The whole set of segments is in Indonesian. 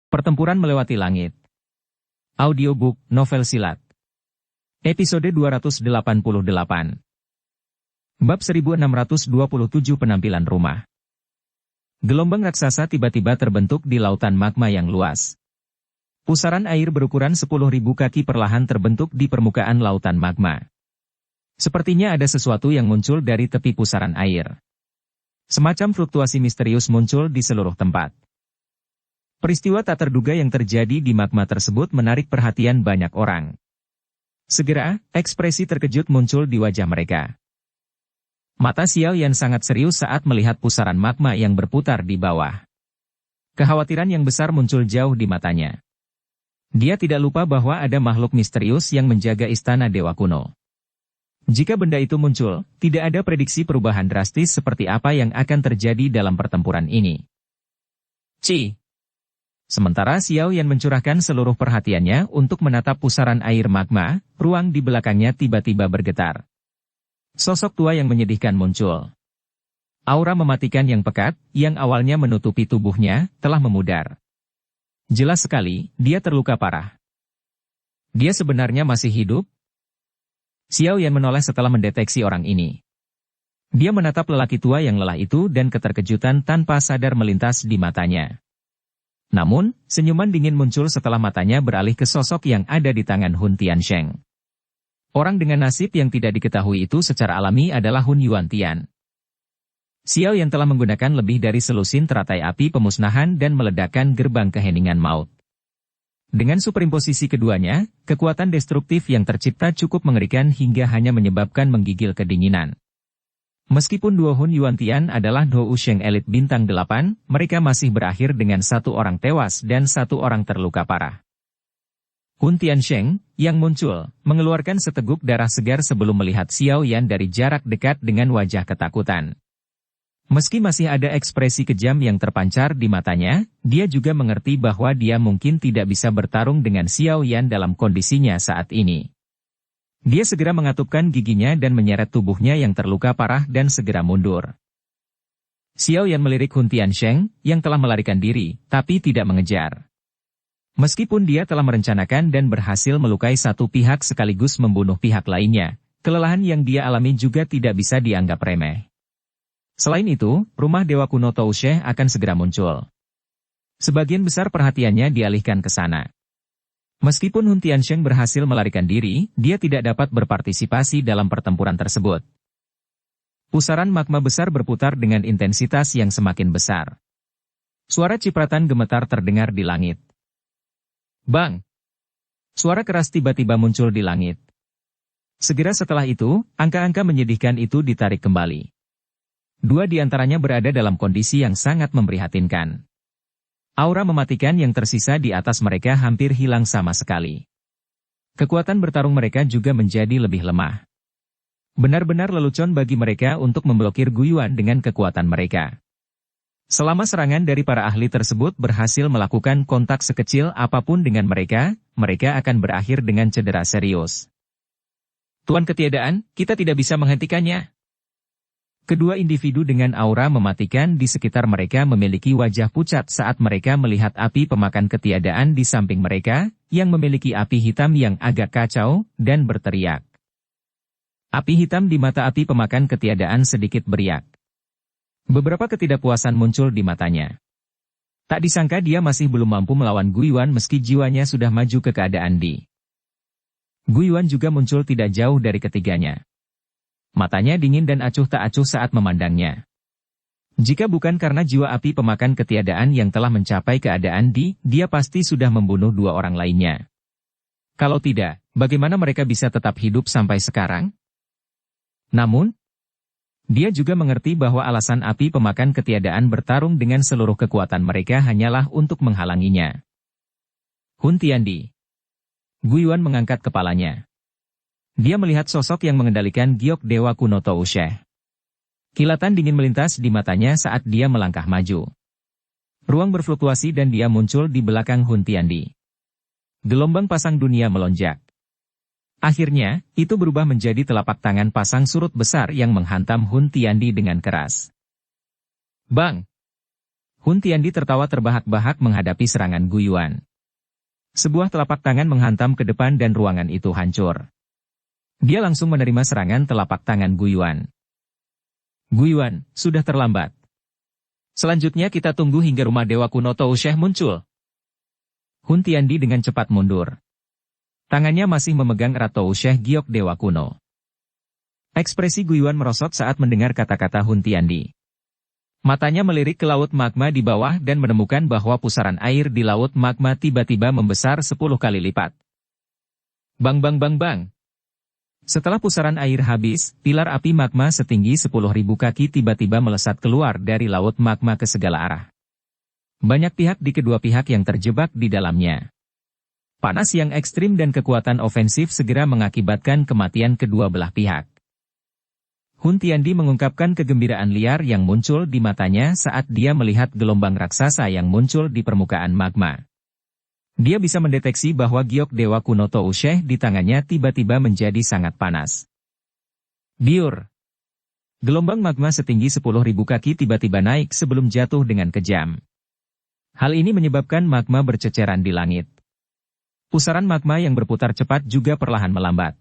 Pertempuran melewati langit. Audiobook novel silat. Episode 288. Bab 1627 Penampilan rumah. Gelombang raksasa tiba-tiba terbentuk di lautan magma yang luas. Pusaran air berukuran 10.000 kaki perlahan terbentuk di permukaan lautan magma. Sepertinya ada sesuatu yang muncul dari tepi pusaran air. Semacam fluktuasi misterius muncul di seluruh tempat. Peristiwa tak terduga yang terjadi di magma tersebut menarik perhatian banyak orang. Segera, ekspresi terkejut muncul di wajah mereka. Mata Xiao Yan sangat serius saat melihat pusaran magma yang berputar di bawah. Kekhawatiran yang besar muncul jauh di matanya. Dia tidak lupa bahwa ada makhluk misterius yang menjaga istana Dewa Kuno. Jika benda itu muncul, tidak ada prediksi perubahan drastis seperti apa yang akan terjadi dalam pertempuran ini. Sementara Xiao Yan mencurahkan seluruh perhatiannya untuk menatap pusaran air magma, ruang di belakangnya tiba-tiba bergetar. Sosok tua yang menyedihkan muncul. Aura mematikan yang pekat, yang awalnya menutupi tubuhnya, telah memudar. Jelas sekali, dia terluka parah. Dia sebenarnya masih hidup? Xiao Yan menoleh setelah mendeteksi orang ini. Dia menatap lelaki tua yang lelah itu dan keterkejutan tanpa sadar melintas di matanya. Namun, senyuman dingin muncul setelah matanya beralih ke sosok yang ada di tangan Hun Tiansheng. Orang dengan nasib yang tidak diketahui itu secara alami adalah Hun Yuantian. Xiao Yan telah menggunakan lebih dari selusin teratai api pemusnahan dan meledakkan gerbang keheningan maut. Dengan superimposisi keduanya, kekuatan destruktif yang tercipta cukup mengerikan hingga hanya menyebabkan menggigil kedinginan. Meskipun dua Hun Yuantian adalah Dou Sheng elit bintang 8, mereka masih berakhir dengan satu orang tewas dan satu orang terluka parah. Hun Tiansheng, yang muncul, mengeluarkan seteguk darah segar sebelum melihat Xiao Yan dari jarak dekat dengan wajah ketakutan. Meski masih ada ekspresi kejam yang terpancar di matanya, dia juga mengerti bahwa dia mungkin tidak bisa bertarung dengan Xiao Yan dalam kondisinya saat ini. Dia segera mengatupkan giginya dan menyeret tubuhnya yang terluka parah dan segera mundur. Xiao Yan melirik Hun Tiansheng, yang telah melarikan diri, tapi tidak mengejar. Meskipun dia telah merencanakan dan berhasil melukai satu pihak sekaligus membunuh pihak lainnya, kelelahan yang dia alami juga tidak bisa dianggap remeh. Selain itu, rumah Dewa Kuno Tousheh akan segera muncul. Sebagian besar perhatiannya dialihkan ke sana. Meskipun Hun Tiansheng berhasil melarikan diri, dia tidak dapat berpartisipasi dalam pertempuran tersebut. Pusaran magma besar berputar dengan intensitas yang semakin besar. Suara cipratan gemetar terdengar di langit. Bang! Suara keras tiba-tiba muncul di langit. Segera setelah itu, angka-angka menyedihkan itu ditarik kembali. Dua di antaranya berada dalam kondisi yang sangat memprihatinkan. Aura mematikan yang tersisa di atas mereka hampir hilang sama sekali. Kekuatan bertarung mereka juga menjadi lebih lemah. Benar-benar lelucon bagi mereka untuk memblokir Guiyuan dengan kekuatan mereka. Selama serangan dari para ahli tersebut berhasil melakukan kontak sekecil apapun dengan mereka, mereka akan berakhir dengan cedera serius. Tuan Ketiadaan, kita tidak bisa menghentikannya. Kedua individu dengan aura mematikan di sekitar mereka memiliki wajah pucat saat mereka melihat api pemakan ketiadaan di samping mereka, yang memiliki api hitam yang agak kacau, dan berteriak. Api hitam di mata api pemakan ketiadaan sedikit beriak. Beberapa ketidakpuasan muncul di matanya. Tak disangka dia masih belum mampu melawan Guiyuan meski jiwanya sudah maju ke keadaan di. Guiyuan juga muncul tidak jauh dari ketiganya. Matanya dingin dan acuh tak acuh saat memandangnya. Jika bukan karena jiwa api pemakan ketiadaan yang telah mencapai keadaan di, dia pasti sudah membunuh dua orang lainnya. Kalau tidak, bagaimana mereka bisa tetap hidup sampai sekarang? Namun, dia juga mengerti bahwa alasan api pemakan ketiadaan bertarung dengan seluruh kekuatan mereka hanyalah untuk menghalanginya. Hun Tiandi. Guiyuan mengangkat kepalanya. Dia melihat sosok yang mengendalikan giok Dewa Kuno Tousheh. Kilatan dingin melintas di matanya saat dia melangkah maju. Ruang berfluktuasi dan dia muncul di belakang Hun Tiandi. Gelombang pasang dunia melonjak. Akhirnya, itu berubah menjadi telapak tangan pasang surut besar yang menghantam Hun Tiandi dengan keras. Bang! Hun Tiandi tertawa terbahak-bahak menghadapi serangan Gu Yuan. Sebuah telapak tangan menghantam ke depan dan ruangan itu hancur. Dia langsung menerima serangan telapak tangan Gu Yuan. Gu Yuan, sudah terlambat. Selanjutnya kita tunggu hingga rumah dewa kuno Tou Sheh muncul. Hun Tiandi dengan cepat mundur. Tangannya masih memegang erat Tou Sheh giok dewa kuno. Ekspresi Gu Yuan merosot saat mendengar kata-kata Hun Tiandi. Matanya melirik ke laut magma di bawah dan menemukan bahwa pusaran air di laut magma tiba-tiba membesar 10 kali lipat. Bang bang bang bang. Setelah pusaran air habis, pilar api magma setinggi 10.000 kaki tiba-tiba melesat keluar dari laut magma ke segala arah. Banyak pihak di kedua pihak yang terjebak di dalamnya. Panas yang ekstrim dan kekuatan ofensif segera mengakibatkan kematian kedua belah pihak. Hun Tiandi mengungkapkan kegembiraan liar yang muncul di matanya saat dia melihat gelombang raksasa yang muncul di permukaan magma. Dia bisa mendeteksi bahwa giok dewa kuno Tou Sheh di tangannya tiba-tiba menjadi sangat panas. Biur. Gelombang magma setinggi 10.000 kaki tiba-tiba naik sebelum jatuh dengan kejam. Hal ini menyebabkan magma berceceran di langit. Pusaran magma yang berputar cepat juga perlahan melambat.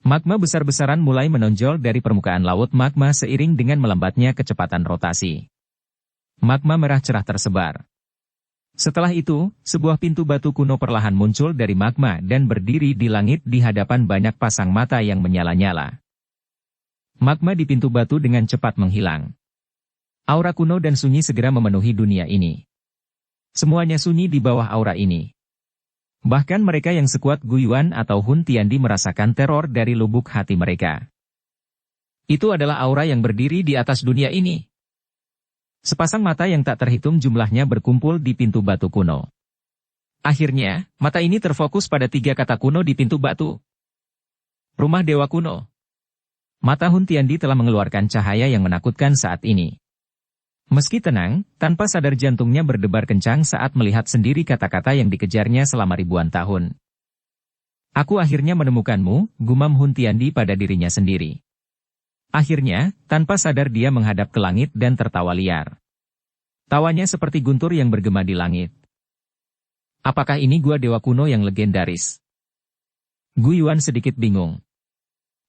Magma besar-besaran mulai menonjol dari permukaan laut magma seiring dengan melambatnya kecepatan rotasi. Magma merah cerah tersebar. Setelah itu, sebuah pintu batu kuno perlahan muncul dari magma dan berdiri di langit di hadapan banyak pasang mata yang menyala-nyala. Magma di pintu batu dengan cepat menghilang. Aura kuno dan sunyi segera memenuhi dunia ini. Semuanya sunyi di bawah aura ini. Bahkan mereka yang sekuat Gu Yuan atau Hun Tiandi merasakan teror dari lubuk hati mereka. Itu adalah aura yang berdiri di atas dunia ini. Sepasang mata yang tak terhitung jumlahnya berkumpul di pintu batu kuno. Akhirnya, mata ini terfokus pada 3 kata kuno di pintu batu. Rumah Dewa Kuno. Mata Hun Tiandi telah mengeluarkan cahaya yang menakutkan saat ini. Meski tenang, tanpa sadar jantungnya berdebar kencang saat melihat sendiri kata-kata yang dikejarnya selama ribuan tahun. Aku akhirnya menemukanmu, gumam Hun Tiandi pada dirinya sendiri. Akhirnya, tanpa sadar dia menghadap ke langit dan tertawa liar. Tawanya seperti guntur yang bergema di langit. Apakah ini gua dewa kuno yang legendaris? Gu Yuan sedikit bingung.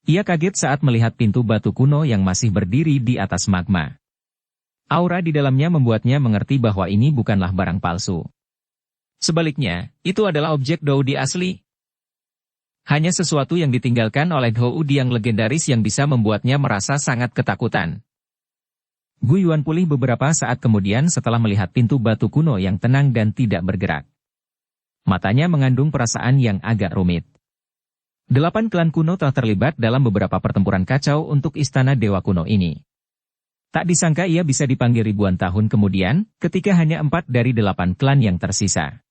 Ia kaget saat melihat pintu batu kuno yang masih berdiri di atas magma. Aura di dalamnya membuatnya mengerti bahwa ini bukanlah barang palsu. Sebaliknya, itu adalah objek Doudi asli. Hanya sesuatu yang ditinggalkan oleh Doudi yang legendaris yang bisa membuatnya merasa sangat ketakutan. Gu Yuan pulih beberapa saat kemudian setelah melihat pintu batu kuno yang tenang dan tidak bergerak. Matanya mengandung perasaan yang agak rumit. 8 klan kuno telah terlibat dalam beberapa pertempuran kacau untuk istana dewa kuno ini. Tak disangka ia bisa dipanggil ribuan tahun kemudian, ketika hanya 4 dari 8 klan yang tersisa.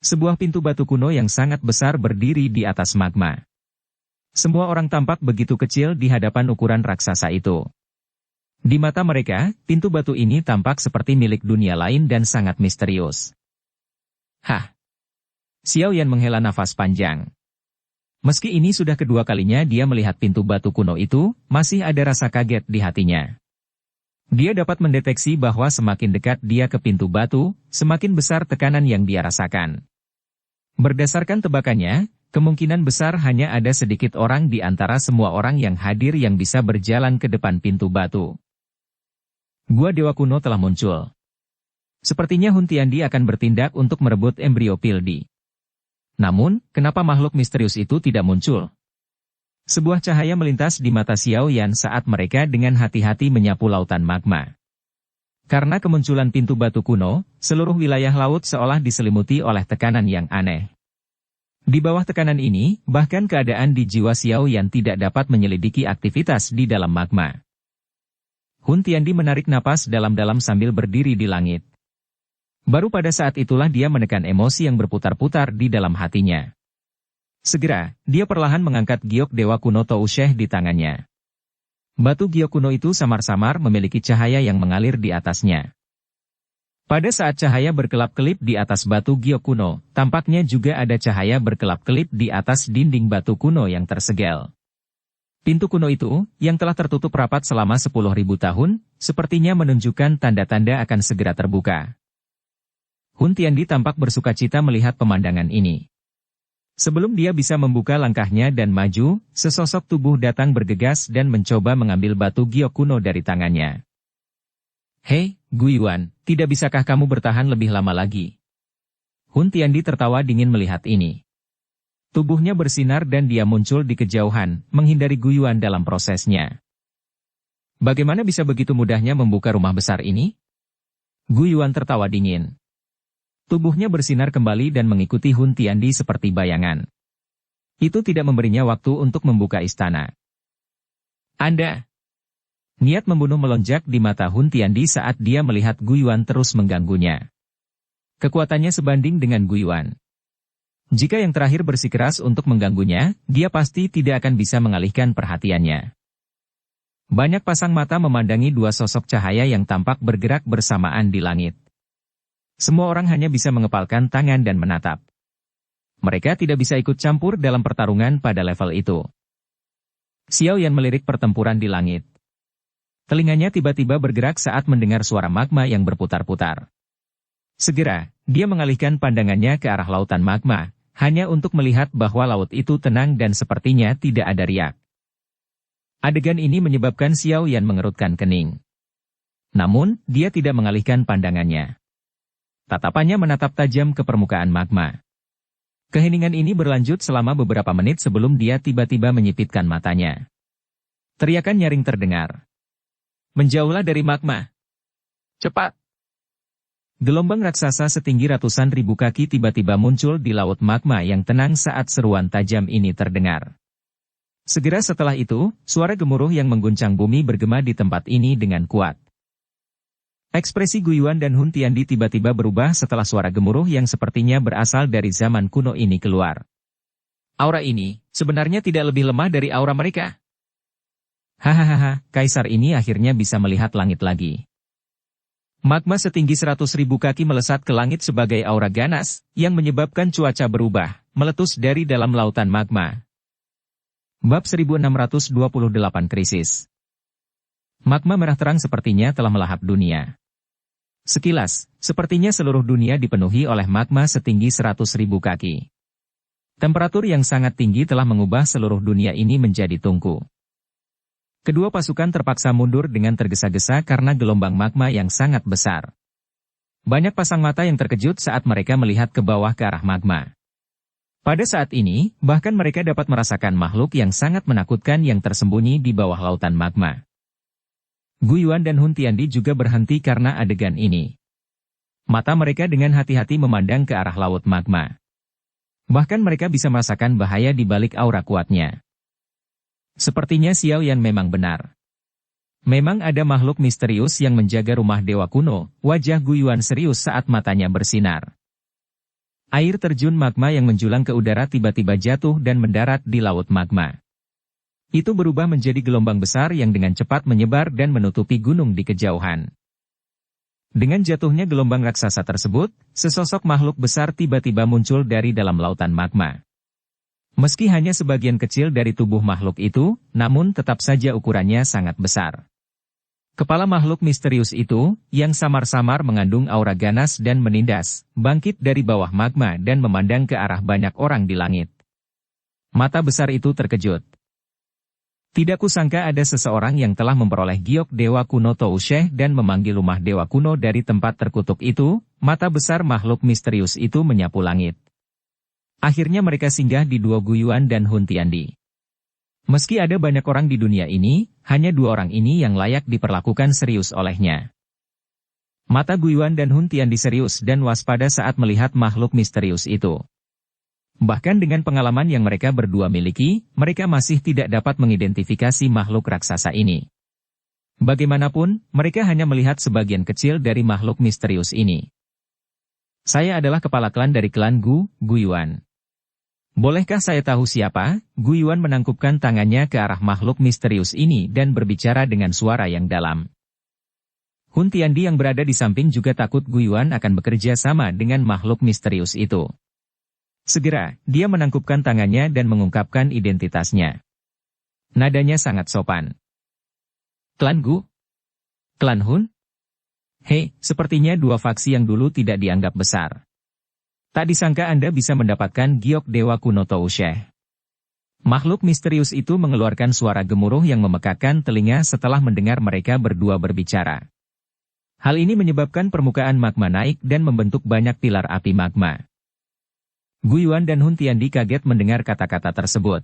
Sebuah pintu batu kuno yang sangat besar berdiri di atas magma. Semua orang tampak begitu kecil di hadapan ukuran raksasa itu. Di mata mereka, pintu batu ini tampak seperti milik dunia lain dan sangat misterius. Hah! Xiao Yan menghela nafas panjang. Meski ini sudah kedua kalinya dia melihat pintu batu kuno itu, masih ada rasa kaget di hatinya. Dia dapat mendeteksi bahwa semakin dekat dia ke pintu batu, semakin besar tekanan yang dia rasakan. Berdasarkan tebakannya, kemungkinan besar hanya ada sedikit orang di antara semua orang yang hadir yang bisa berjalan ke depan pintu batu. Gua Dewa Kuno telah muncul. Sepertinya Hun Tiandi akan bertindak untuk merebut embrio Pildi. Namun, kenapa makhluk misterius itu tidak muncul? Sebuah cahaya melintas di mata Xiao Yan saat mereka dengan hati-hati menyapu lautan magma. Karena kemunculan pintu batu kuno, seluruh wilayah laut seolah diselimuti oleh tekanan yang aneh. Di bawah tekanan ini, bahkan keadaan di jiwa Xiao Yan tidak dapat menyelidiki aktivitas di dalam magma. Hun Tiandi menarik napas dalam-dalam sambil berdiri di langit. Baru pada saat itulah dia menekan emosi yang berputar-putar di dalam hatinya. Segera, dia perlahan mengangkat giok Dewa Kuno Tou Sheh di tangannya. Batu giok kuno itu samar-samar memiliki cahaya yang mengalir di atasnya. Pada saat cahaya berkelap-kelip di atas batu giok kuno, tampaknya juga ada cahaya berkelap-kelip di atas dinding batu kuno yang tersegel. Pintu kuno itu, yang telah tertutup rapat selama 10.000 tahun, sepertinya menunjukkan tanda-tanda akan segera terbuka. Hun Tiandi tampak bersukacita melihat pemandangan ini. Sebelum dia bisa membuka langkahnya dan maju, sesosok tubuh datang bergegas dan mencoba mengambil batu giok kuno dari tangannya. "Hei, Gu Yuan, tidak bisakah kamu bertahan lebih lama lagi?" Hun Tiandi tertawa dingin melihat ini. Tubuhnya bersinar dan dia muncul di kejauhan, menghindari Gu Yuan dalam prosesnya. Bagaimana bisa begitu mudahnya membuka rumah besar ini? Gu Yuan tertawa dingin. Tubuhnya bersinar kembali dan mengikuti Hun Tiandi seperti bayangan. Itu tidak memberinya waktu untuk membuka istana. Anda. Niat membunuh melonjak di mata Hun Tiandi saat dia melihat Gu Yuan terus mengganggunya. Kekuatannya sebanding dengan Gu Yuan. Jika yang terakhir bersikeras untuk mengganggunya, dia pasti tidak akan bisa mengalihkan perhatiannya. Banyak pasang mata memandangi dua sosok cahaya yang tampak bergerak bersamaan di langit. Semua orang hanya bisa mengepalkan tangan dan menatap. Mereka tidak bisa ikut campur dalam pertarungan pada level itu. Xiao Yan melirik pertempuran di langit. Telinganya tiba-tiba bergerak saat mendengar suara magma yang berputar-putar. Segera, dia mengalihkan pandangannya ke arah lautan magma, hanya untuk melihat bahwa laut itu tenang dan sepertinya tidak ada riak. Adegan ini menyebabkan Xiao Yan mengerutkan kening. Namun, dia tidak mengalihkan pandangannya. Tatapannya menatap tajam ke permukaan magma. Keheningan ini berlanjut selama beberapa menit sebelum dia tiba-tiba menyipitkan matanya. Teriakan nyaring terdengar. "Menjauhlah dari magma. Cepat!" Gelombang raksasa setinggi ratusan ribu kaki tiba-tiba muncul di laut magma yang tenang saat seruan tajam ini terdengar. Segera setelah itu, suara gemuruh yang mengguncang bumi bergema di tempat ini dengan kuat. Ekspresi Gu Yuan dan Hun Tiandi tiba-tiba berubah setelah suara gemuruh yang sepertinya berasal dari zaman kuno ini keluar. Aura ini, sebenarnya tidak lebih lemah dari aura mereka. Hahaha, kaisar ini akhirnya bisa melihat langit lagi. Magma setinggi 100.000 kaki melesat ke langit sebagai aura ganas, yang menyebabkan cuaca berubah, meletus dari dalam lautan magma. Bab 1628 Krisis. Magma merah terang sepertinya telah melahap dunia. Sekilas, sepertinya seluruh dunia dipenuhi oleh magma setinggi 100.000 kaki. Temperatur yang sangat tinggi telah mengubah seluruh dunia ini menjadi tungku. Kedua pasukan terpaksa mundur dengan tergesa-gesa karena gelombang magma yang sangat besar. Banyak pasang mata yang terkejut saat mereka melihat ke bawah ke arah magma. Pada saat ini, bahkan mereka dapat merasakan makhluk yang sangat menakutkan yang tersembunyi di bawah lautan magma. Gu Yuan dan Hun Tiandi juga berhenti karena adegan ini. Mata mereka dengan hati-hati memandang ke arah laut magma. Bahkan mereka bisa merasakan bahaya di balik aura kuatnya. Sepertinya Xiao Yan memang benar. Memang ada makhluk misterius yang menjaga rumah dewa kuno. Wajah Gu Yuan serius saat matanya bersinar. Air terjun magma yang menjulang ke udara tiba-tiba jatuh dan mendarat di laut magma. Itu berubah menjadi gelombang besar yang dengan cepat menyebar dan menutupi gunung di kejauhan. Dengan jatuhnya gelombang raksasa tersebut, sesosok makhluk besar tiba-tiba muncul dari dalam lautan magma. Meski hanya sebagian kecil dari tubuh makhluk itu, namun tetap saja ukurannya sangat besar. Kepala makhluk misterius itu, yang samar-samar mengandung aura ganas dan menindas, bangkit dari bawah magma dan memandang ke arah banyak orang di langit. Mata besar itu terkejut. Tidak kusangka ada seseorang yang telah memperoleh giok dewa kuno Tousheh dan memanggil rumah dewa kuno dari tempat terkutuk itu. Mata besar makhluk misterius itu menyapu langit. Akhirnya mereka singgah di dua Gu Yuan dan Hun Tiandi. Meski ada banyak orang di dunia ini, hanya dua orang ini yang layak diperlakukan serius olehnya. Mata Gu Yuan dan Hun Tiandi serius dan waspada saat melihat makhluk misterius itu. Bahkan dengan pengalaman yang mereka berdua miliki, mereka masih tidak dapat mengidentifikasi makhluk raksasa ini. Bagaimanapun, mereka hanya melihat sebagian kecil dari makhluk misterius ini. Saya adalah kepala klan dari klan Gu Yuan. Bolehkah saya tahu siapa? Gu Yuan menangkupkan tangannya ke arah makhluk misterius ini dan berbicara dengan suara yang dalam. Hun Tiandi yang berada di samping juga takut Gu Yuan akan bekerja sama dengan makhluk misterius itu. Segera, dia menangkupkan tangannya dan mengungkapkan identitasnya. Nadanya sangat sopan. Klan Gu? Klan Hun? Hei, sepertinya dua faksi yang dulu tidak dianggap besar. Tak disangka Anda bisa mendapatkan giok dewa kuno Tousheh. Makhluk misterius itu mengeluarkan suara gemuruh yang memekakkan telinga setelah mendengar mereka berdua berbicara. Hal ini menyebabkan permukaan magma naik dan membentuk banyak pilar api magma. Guiyuan dan Hun Tiandi kaget mendengar kata-kata tersebut.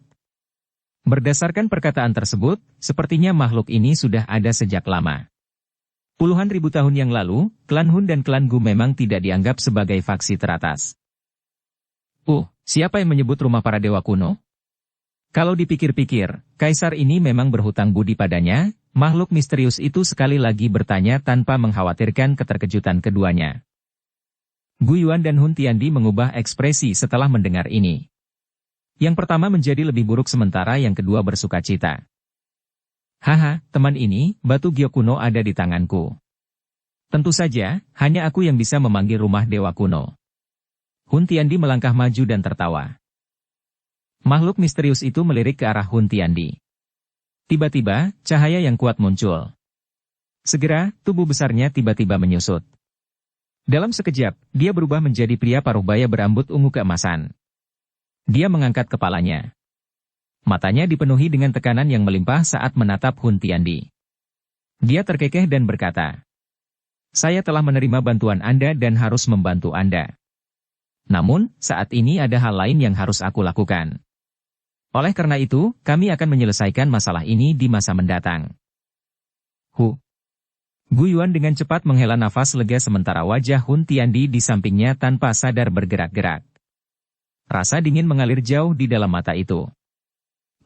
Berdasarkan perkataan tersebut, sepertinya makhluk ini sudah ada sejak lama. Puluhan ribu tahun yang lalu, klan Hun dan klan Gu memang tidak dianggap sebagai faksi teratas. Siapa yang menyebut rumah para dewa kuno? Kalau dipikir-pikir, kaisar ini memang berhutang budi padanya. Makhluk misterius itu sekali lagi bertanya tanpa mengkhawatirkan keterkejutan keduanya. Guiyuan dan Hun Tiandi mengubah ekspresi setelah mendengar ini. Yang pertama menjadi lebih buruk sementara yang kedua bersuka cita. Haha, teman ini, batu giok kuno ada di tanganku. Tentu saja, hanya aku yang bisa memanggil rumah dewa kuno. Hun Tiandi melangkah maju dan tertawa. Makhluk misterius itu melirik ke arah Hun Tiandi. Tiba-tiba, cahaya yang kuat muncul. Segera, tubuh besarnya tiba-tiba menyusut. Dalam sekejap, dia berubah menjadi pria paruh-baya berambut ungu keemasan. Dia mengangkat kepalanya. Matanya dipenuhi dengan tekanan yang melimpah saat menatap Hun Tiandi. Dia terkekeh dan berkata, "Saya telah menerima bantuan Anda dan harus membantu Anda. Namun, saat ini ada hal lain yang harus aku lakukan. Oleh karena itu, kami akan menyelesaikan masalah ini di masa mendatang." Guiyuan dengan cepat menghela nafas lega sementara wajah Hun Tiandi di sampingnya tanpa sadar bergerak-gerak. Rasa dingin mengalir jauh di dalam mata itu.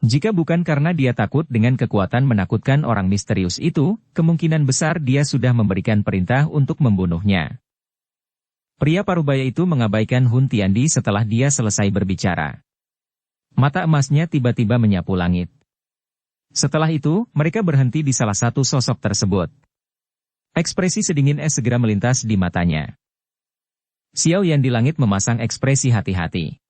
Jika bukan karena dia takut dengan kekuatan menakutkan orang misterius itu, kemungkinan besar dia sudah memberikan perintah untuk membunuhnya. Pria parubaya itu mengabaikan Hun Tiandi setelah dia selesai berbicara. Mata emasnya tiba-tiba menyapu langit. Setelah itu, mereka berhenti di salah satu sosok tersebut. Ekspresi sedingin es segera melintas di matanya. Xiao Yan di langit memasang ekspresi hati-hati.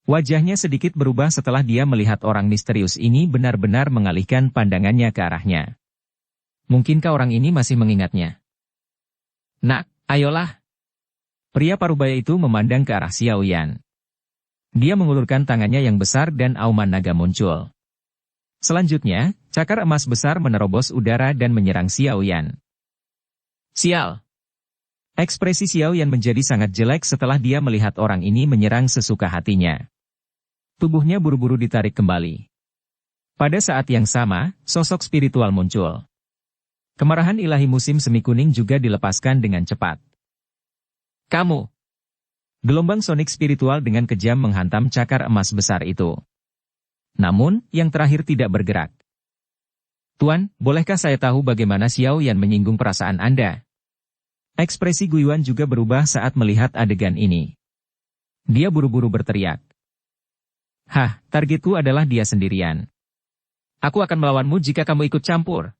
Wajahnya sedikit berubah setelah dia melihat orang misterius ini benar-benar mengalihkan pandangannya ke arahnya. Mungkinkah orang ini masih mengingatnya? Nak, ayolah. Pria parubaya itu memandang ke arah Xiao Yan. Dia mengulurkan tangannya yang besar dan auman naga muncul. Selanjutnya, cakar emas besar menerobos udara dan menyerang Xiao Yan. Sial! Ekspresi Xiao Yan menjadi sangat jelek setelah dia melihat orang ini menyerang sesuka hatinya. Tubuhnya buru-buru ditarik kembali. Pada saat yang sama, sosok spiritual muncul. Kemarahan ilahi musim semi kuning juga dilepaskan dengan cepat. Kamu! Gelombang sonik spiritual dengan kejam menghantam cakar emas besar itu. Namun, yang terakhir tidak bergerak. Tuan, bolehkah saya tahu bagaimana Xiao Yan menyinggung perasaan Anda? Ekspresi Guiyuan juga berubah saat melihat adegan ini. Dia buru-buru berteriak. Targetku adalah dia sendirian. Aku akan melawanmu jika kamu ikut campur.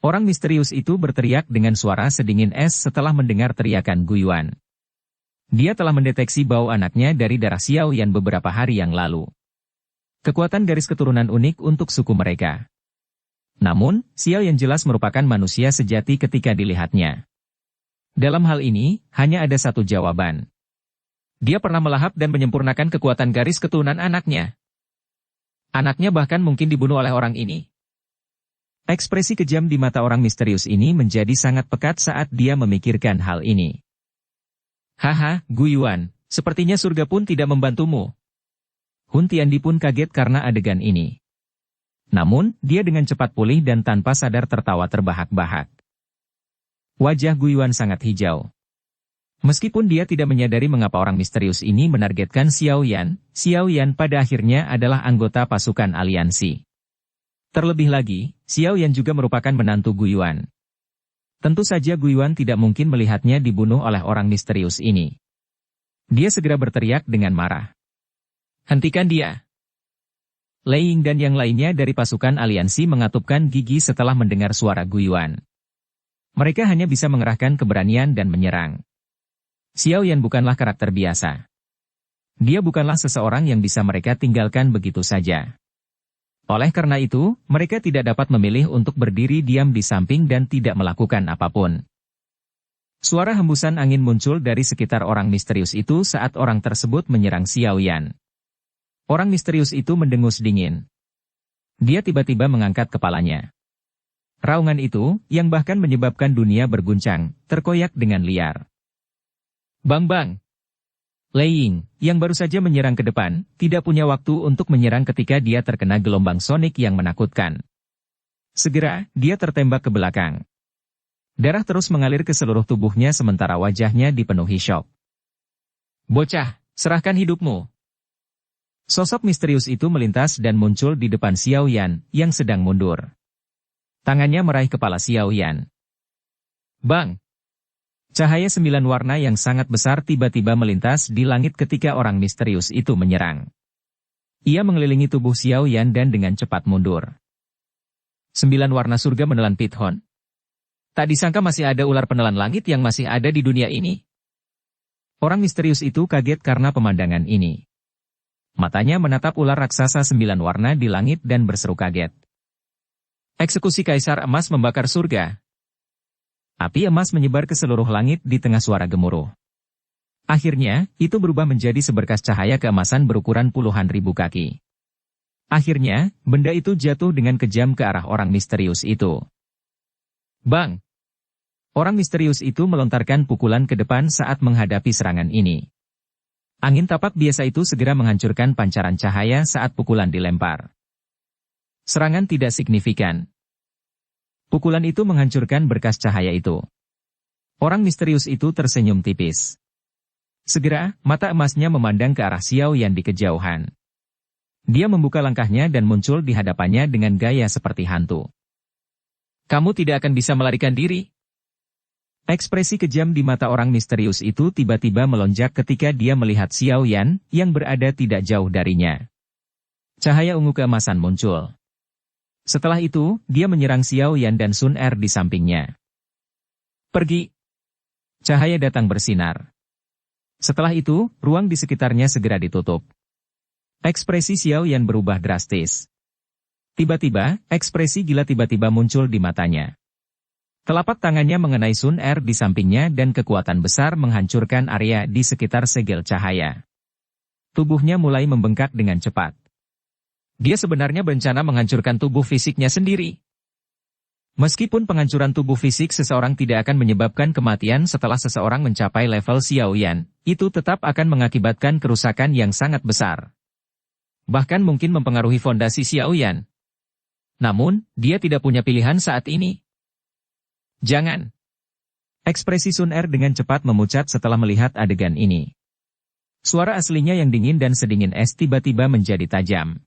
Orang misterius itu berteriak dengan suara sedingin es setelah mendengar teriakan Guiyuan. Dia telah mendeteksi bau anaknya dari darah Xiao Yan beberapa hari yang lalu. Kekuatan garis keturunan unik untuk suku mereka. Namun, Xiao Yan jelas merupakan manusia sejati ketika dilihatnya. Dalam hal ini, hanya ada satu jawaban. Dia pernah melahap dan menyempurnakan kekuatan garis keturunan anaknya. Anaknya bahkan mungkin dibunuh oleh orang ini. Ekspresi kejam di mata orang misterius ini menjadi sangat pekat saat dia memikirkan hal ini. Guiyuan, sepertinya surga pun tidak membantumu. Hun Tiandi pun kaget karena adegan ini. Namun, dia dengan cepat pulih dan tanpa sadar tertawa terbahak-bahak. Wajah Guiyuan sangat hijau. Meskipun dia tidak menyadari mengapa orang misterius ini menargetkan Xiao Yan pada akhirnya adalah anggota pasukan aliansi. Terlebih lagi, Xiao Yan juga merupakan menantu Guiyuan. Tentu saja Guiyuan tidak mungkin melihatnya dibunuh oleh orang misterius ini. Dia segera berteriak dengan marah. Hentikan dia! Lei Ying dan yang lainnya dari pasukan aliansi mengatupkan gigi setelah mendengar suara Guiyuan. Mereka hanya bisa mengerahkan keberanian dan menyerang. Xiao Yan bukanlah karakter biasa. Dia bukanlah seseorang yang bisa mereka tinggalkan begitu saja. Oleh karena itu, mereka tidak dapat memilih untuk berdiri diam di samping dan tidak melakukan apapun. Suara hembusan angin muncul dari sekitar orang misterius itu saat orang tersebut menyerang Xiao Yan. Orang misterius itu mendengus dingin. Dia tiba-tiba mengangkat kepalanya. Raungan itu, yang bahkan menyebabkan dunia berguncang, terkoyak dengan liar. Bang! Lei Ying, yang baru saja menyerang ke depan, tidak punya waktu untuk menyerang ketika dia terkena gelombang sonik yang menakutkan. Segera, dia tertembak ke belakang. Darah terus mengalir ke seluruh tubuhnya sementara wajahnya dipenuhi syok. Bocah, serahkan hidupmu. Sosok misterius itu melintas dan muncul di depan Xiao Yan, yang sedang mundur. Tangannya meraih kepala Xiao Yan. Bang! Cahaya 9 warna yang sangat besar tiba-tiba melintas di langit ketika orang misterius itu menyerang. Ia mengelilingi tubuh Xiao Yan dan dengan cepat mundur. 9 warna surga menelan Pit Hon. Tak disangka masih ada ular penelan langit yang masih ada di dunia ini. Orang misterius itu kaget karena pemandangan ini. Matanya menatap ular raksasa 9 warna di langit dan berseru kaget. Eksekusi Kaisar Emas membakar surga. Api emas menyebar ke seluruh langit di tengah suara gemuruh. Akhirnya, itu berubah menjadi seberkas cahaya keemasan berukuran puluhan ribu kaki. Akhirnya, benda itu jatuh dengan kejam ke arah orang misterius itu. Bang! Orang misterius itu melontarkan pukulan ke depan saat menghadapi serangan ini. Angin tapak biasa itu segera menghancurkan pancaran cahaya saat pukulan dilempar. Serangan tidak signifikan. Pukulan itu menghancurkan berkas cahaya itu. Orang misterius itu tersenyum tipis. Segera, mata emasnya memandang ke arah Xiao Yan di kejauhan. Dia membuka langkahnya dan muncul di hadapannya dengan gaya seperti hantu. Kamu tidak akan bisa melarikan diri. Ekspresi kejam di mata orang misterius itu tiba-tiba melonjak ketika dia melihat Xiao Yan yang berada tidak jauh darinya. Cahaya ungu keemasan muncul. Setelah itu, dia menyerang Xiao Yan dan Sun Er di sampingnya. Pergi! Cahaya datang bersinar. Setelah itu, ruang di sekitarnya segera ditutup. Ekspresi Xiao Yan berubah drastis. Tiba-tiba, ekspresi gila tiba-tiba muncul di matanya. Telapak tangannya mengenai Sun Er di sampingnya dan kekuatan besar menghancurkan area di sekitar segel cahaya. Tubuhnya mulai membengkak dengan cepat. Dia sebenarnya berencana menghancurkan tubuh fisiknya sendiri. Meskipun penghancuran tubuh fisik seseorang tidak akan menyebabkan kematian setelah seseorang mencapai level Xiao Yan, itu tetap akan mengakibatkan kerusakan yang sangat besar. Bahkan mungkin mempengaruhi fondasi Xiao Yan. Namun, dia tidak punya pilihan saat ini. Jangan. Ekspresi Sun Er dengan cepat memucat setelah melihat adegan ini. Suara aslinya yang dingin dan sedingin es tiba-tiba menjadi tajam.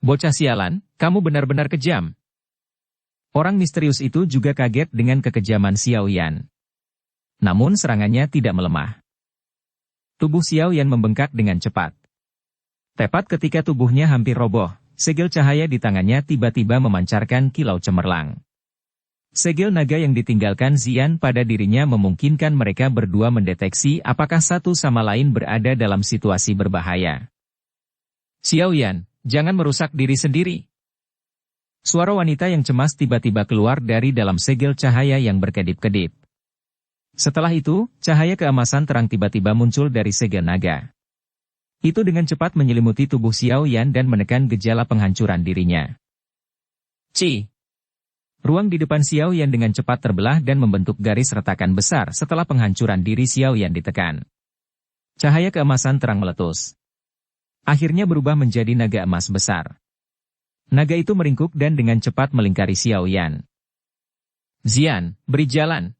Bocah sialan, kamu benar-benar kejam. Orang misterius itu juga kaget dengan kekejaman Xiao Yan. Namun serangannya tidak melemah. Tubuh Xiao Yan membengkak dengan cepat. Tepat ketika tubuhnya hampir roboh, segel cahaya di tangannya tiba-tiba memancarkan kilau cemerlang. Segel naga yang ditinggalkan Xian pada dirinya memungkinkan mereka berdua mendeteksi apakah satu sama lain berada dalam situasi berbahaya. Xiao Yan, jangan merusak diri sendiri. Suara wanita yang cemas tiba-tiba keluar dari dalam segel cahaya yang berkedip-kedip. Setelah itu, cahaya keemasan terang tiba-tiba muncul dari segel naga. Itu dengan cepat menyelimuti tubuh Xiao Yan dan menekan gejala penghancuran dirinya. Ci! Ruang di depan Xiao Yan dengan cepat terbelah dan membentuk garis retakan besar setelah penghancuran diri Xiao Yan ditekan. Cahaya keemasan terang meletus. Akhirnya berubah menjadi naga emas besar. Naga itu meringkuk dan dengan cepat melingkari Xiao Yan. Xian, beri jalan.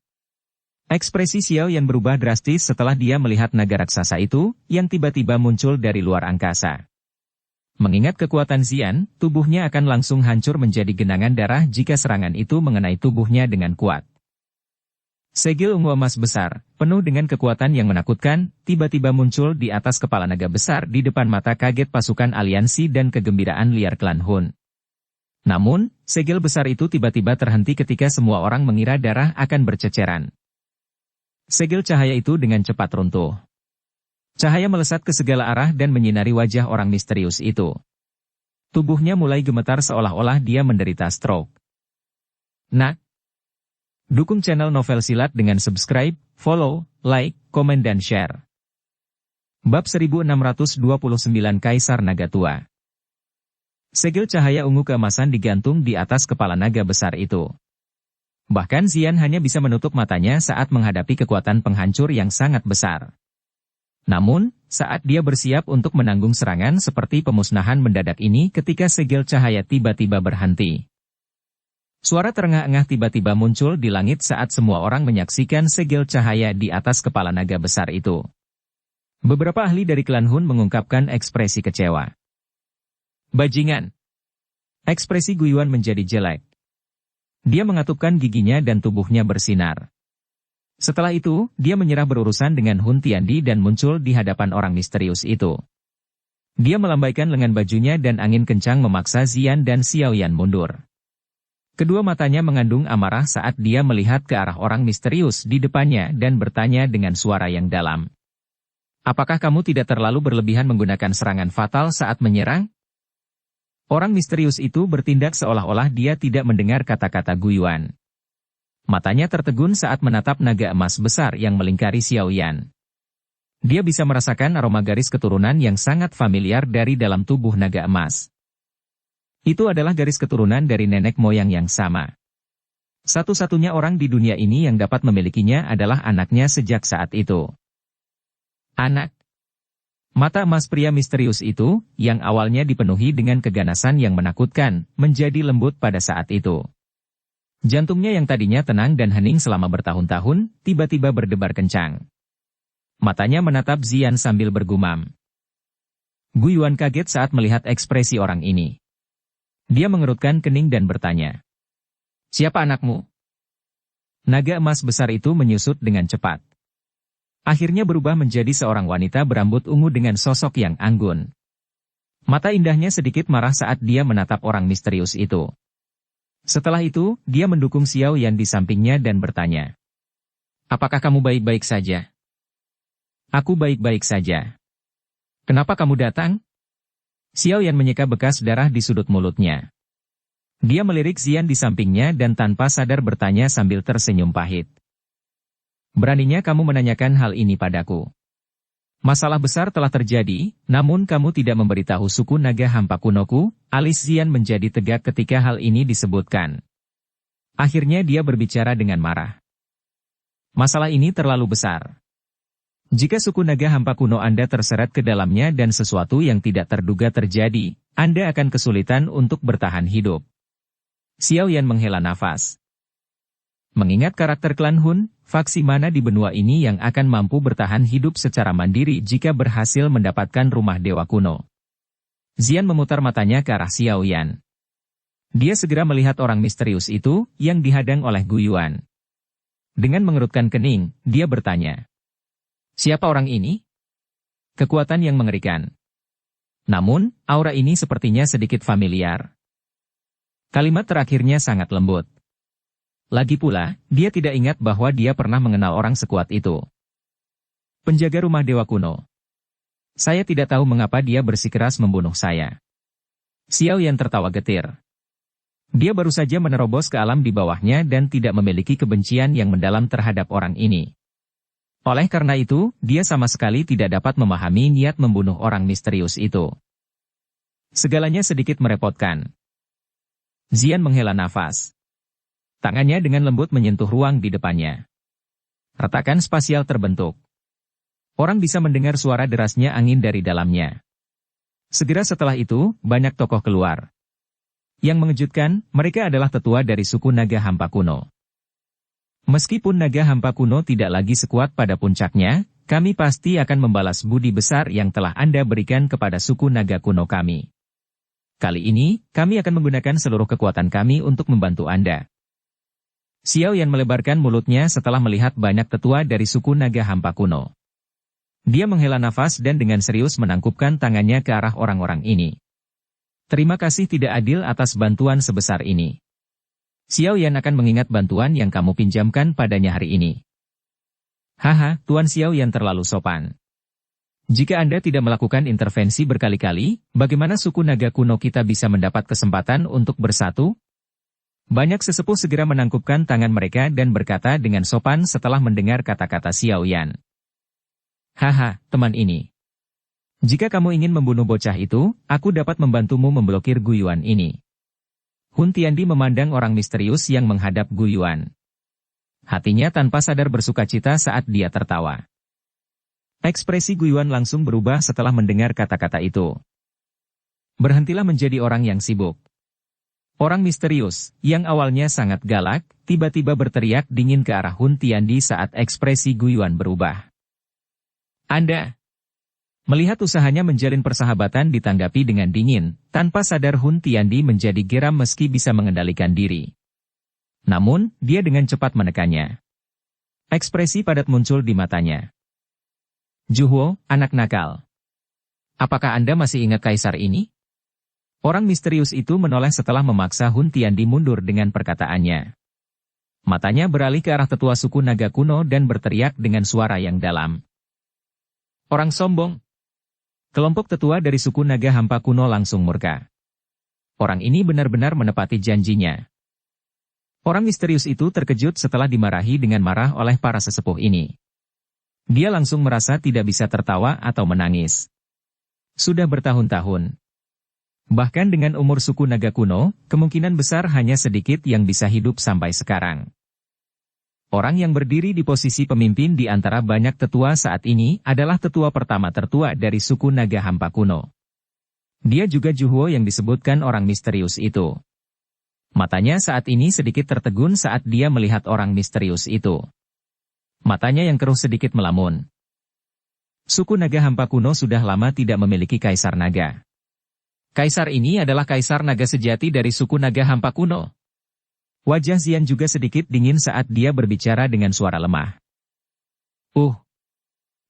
Ekspresi Xiao Yan berubah drastis setelah dia melihat naga raksasa itu, yang tiba-tiba muncul dari luar angkasa. Mengingat kekuatan Xian, tubuhnya akan langsung hancur menjadi genangan darah jika serangan itu mengenai tubuhnya dengan kuat. Segel ungu emas besar, penuh dengan kekuatan yang menakutkan, tiba-tiba muncul di atas kepala naga besar di depan mata kaget pasukan aliansi dan kegembiraan liar klan Hun. Namun, segel besar itu tiba-tiba terhenti ketika semua orang mengira darah akan berceceran. Segel cahaya itu dengan cepat runtuh. Cahaya melesat ke segala arah dan menyinari wajah orang misterius itu. Tubuhnya mulai gemetar seolah-olah dia menderita stroke. Nah, dukung channel Novel Silat dengan subscribe, follow, like, komen dan share. Bab 1629 Kaisar Naga Tua. Segel cahaya ungu keemasan digantung di atas kepala naga besar itu. Bahkan Xian hanya bisa menutup matanya saat menghadapi kekuatan penghancur yang sangat besar. Namun, saat dia bersiap untuk menanggung serangan seperti pemusnahan mendadak ini ketika segel cahaya tiba-tiba berhenti. Suara terengah-engah tiba-tiba muncul di langit saat semua orang menyaksikan segel cahaya di atas kepala naga besar itu. Beberapa ahli dari klan Hun mengungkapkan ekspresi kecewa. Bajingan. Ekspresi Guiyuan menjadi jelek. Dia mengatupkan giginya dan tubuhnya bersinar. Setelah itu, dia menyerah berurusan dengan Hun Tiandi dan muncul di hadapan orang misterius itu. Dia melambaikan lengan bajunya dan angin kencang memaksa Xian dan Xiaoyan mundur. Kedua matanya mengandung amarah saat dia melihat ke arah orang misterius di depannya dan bertanya dengan suara yang dalam. Apakah kamu tidak terlalu berlebihan menggunakan serangan fatal saat menyerang? Orang misterius itu bertindak seolah-olah dia tidak mendengar kata-kata Guiyuan. Matanya tertegun saat menatap naga emas besar yang melingkari Xiaoyan. Dia bisa merasakan aroma garis keturunan yang sangat familiar dari dalam tubuh naga emas. Itu adalah garis keturunan dari nenek moyang yang sama. Satu-satunya orang di dunia ini yang dapat memilikinya adalah anaknya sejak saat itu. Anak. Mata emas pria misterius itu, yang awalnya dipenuhi dengan keganasan yang menakutkan, menjadi lembut pada saat itu. Jantungnya yang tadinya tenang dan hening selama bertahun-tahun, tiba-tiba berdebar kencang. Matanya menatap Xian sambil bergumam. Guiyuan kaget saat melihat ekspresi orang ini. Dia mengerutkan kening dan bertanya. Siapa anakmu? Naga emas besar itu menyusut dengan cepat. Akhirnya berubah menjadi seorang wanita berambut ungu dengan sosok yang anggun. Mata indahnya sedikit marah saat dia menatap orang misterius itu. Setelah itu, dia mendukung Xiaoyan di sampingnya dan bertanya. Apakah kamu baik-baik saja? Aku baik-baik saja. Kenapa kamu datang? Xiaoyan menyeka bekas darah di sudut mulutnya. Dia melirik Xian di sampingnya dan tanpa sadar bertanya sambil tersenyum pahit. Beraninya kamu menanyakan hal ini padaku. Masalah besar telah terjadi, namun kamu tidak memberitahu suku naga hampa kunoku. Alis Xian menjadi tegak ketika hal ini disebutkan. Akhirnya dia berbicara dengan marah. Masalah ini terlalu besar. Jika suku naga hampa kuno Anda terseret ke dalamnya dan sesuatu yang tidak terduga terjadi, Anda akan kesulitan untuk bertahan hidup. Xiaoyan menghela nafas. Mengingat karakter klan Hun, faksi mana di benua ini yang akan mampu bertahan hidup secara mandiri jika berhasil mendapatkan rumah dewa kuno? Xian memutar matanya ke arah Xiaoyan. Dia segera melihat orang misterius itu, yang dihadang oleh Guiyuan. Dengan mengerutkan kening, dia bertanya. Siapa orang ini? Kekuatan yang mengerikan. Namun, aura ini sepertinya sedikit familiar. Kalimat terakhirnya sangat lembut. Lagi pula, dia tidak ingat bahwa dia pernah mengenal orang sekuat itu. Penjaga rumah dewa kuno. Saya tidak tahu mengapa dia bersikeras membunuh saya. Xiaoyan tertawa getir. Dia baru saja menerobos ke alam di bawahnya dan tidak memiliki kebencian yang mendalam terhadap orang ini. Oleh karena itu, dia sama sekali tidak dapat memahami niat membunuh orang misterius itu. Segalanya sedikit merepotkan. Xian menghela nafas. Tangannya dengan lembut menyentuh ruang di depannya. Retakan spasial terbentuk. Orang bisa mendengar suara derasnya angin dari dalamnya. Segera setelah itu, banyak tokoh keluar. Yang mengejutkan, mereka adalah tetua dari suku naga hampa kuno. Meskipun naga hampa kuno tidak lagi sekuat pada puncaknya, kami pasti akan membalas budi besar yang telah Anda berikan kepada suku naga kuno kami. Kali ini, kami akan menggunakan seluruh kekuatan kami untuk membantu Anda. Xiaoyan melebarkan mulutnya setelah melihat banyak tetua dari suku naga hampa kuno. Dia menghela nafas dan dengan serius menangkupkan tangannya ke arah orang-orang ini. Terima kasih tidak adil atas bantuan sebesar ini. Xiaoyan akan mengingat bantuan yang kamu pinjamkan padanya hari ini. Haha, Tuan Xiaoyan terlalu sopan. Jika Anda tidak melakukan intervensi berkali-kali, bagaimana suku naga kuno kita bisa mendapat kesempatan untuk bersatu? Banyak sesepuh segera menangkupkan tangan mereka dan berkata dengan sopan setelah mendengar kata-kata Xiao Yan. Haha, teman ini. Jika kamu ingin membunuh bocah itu, aku dapat membantumu memblokir Gu Yuan ini. Hun Tiandi memandang orang misterius yang menghadap Gu Yuan. Hatinya tanpa sadar bersukacita saat dia tertawa. Ekspresi Gu Yuan langsung berubah setelah mendengar kata-kata itu. Berhentilah menjadi orang yang sibuk. Orang misterius, yang awalnya sangat galak, tiba-tiba berteriak dingin ke arah Hun Tiandi saat ekspresi Gu Yuan berubah. Anda. Melihat usahanya menjalin persahabatan ditanggapi dengan dingin, tanpa sadar Hun Tiandi menjadi geram meski bisa mengendalikan diri. Namun, dia dengan cepat menekannya. Ekspresi padat muncul di matanya. Juhuo, anak nakal. Apakah Anda masih ingat kaisar ini? Orang misterius itu menoleh setelah memaksa Hun Tiandi mundur dengan perkataannya. Matanya beralih ke arah tetua suku naga kuno dan berteriak dengan suara yang dalam. Orang sombong. Kelompok tetua dari suku naga hampa kuno langsung murka. Orang ini benar-benar menepati janjinya. Orang misterius itu terkejut setelah dimarahi dengan marah oleh para sesepuh ini. Dia langsung merasa tidak bisa tertawa atau menangis. Sudah bertahun-tahun. Bahkan dengan umur suku naga kuno, kemungkinan besar hanya sedikit yang bisa hidup sampai sekarang. Orang yang berdiri di posisi pemimpin di antara banyak tetua saat ini adalah tetua pertama tertua dari suku naga hampa kuno. Dia juga Juhuo yang disebutkan orang misterius itu. Matanya saat ini sedikit tertegun saat dia melihat orang misterius itu. Matanya yang keruh sedikit melamun. Suku naga hampa kuno sudah lama tidak memiliki kaisar naga. Kaisar ini adalah kaisar naga sejati dari suku naga hampa kuno. Wajah Xian juga sedikit dingin saat dia berbicara dengan suara lemah.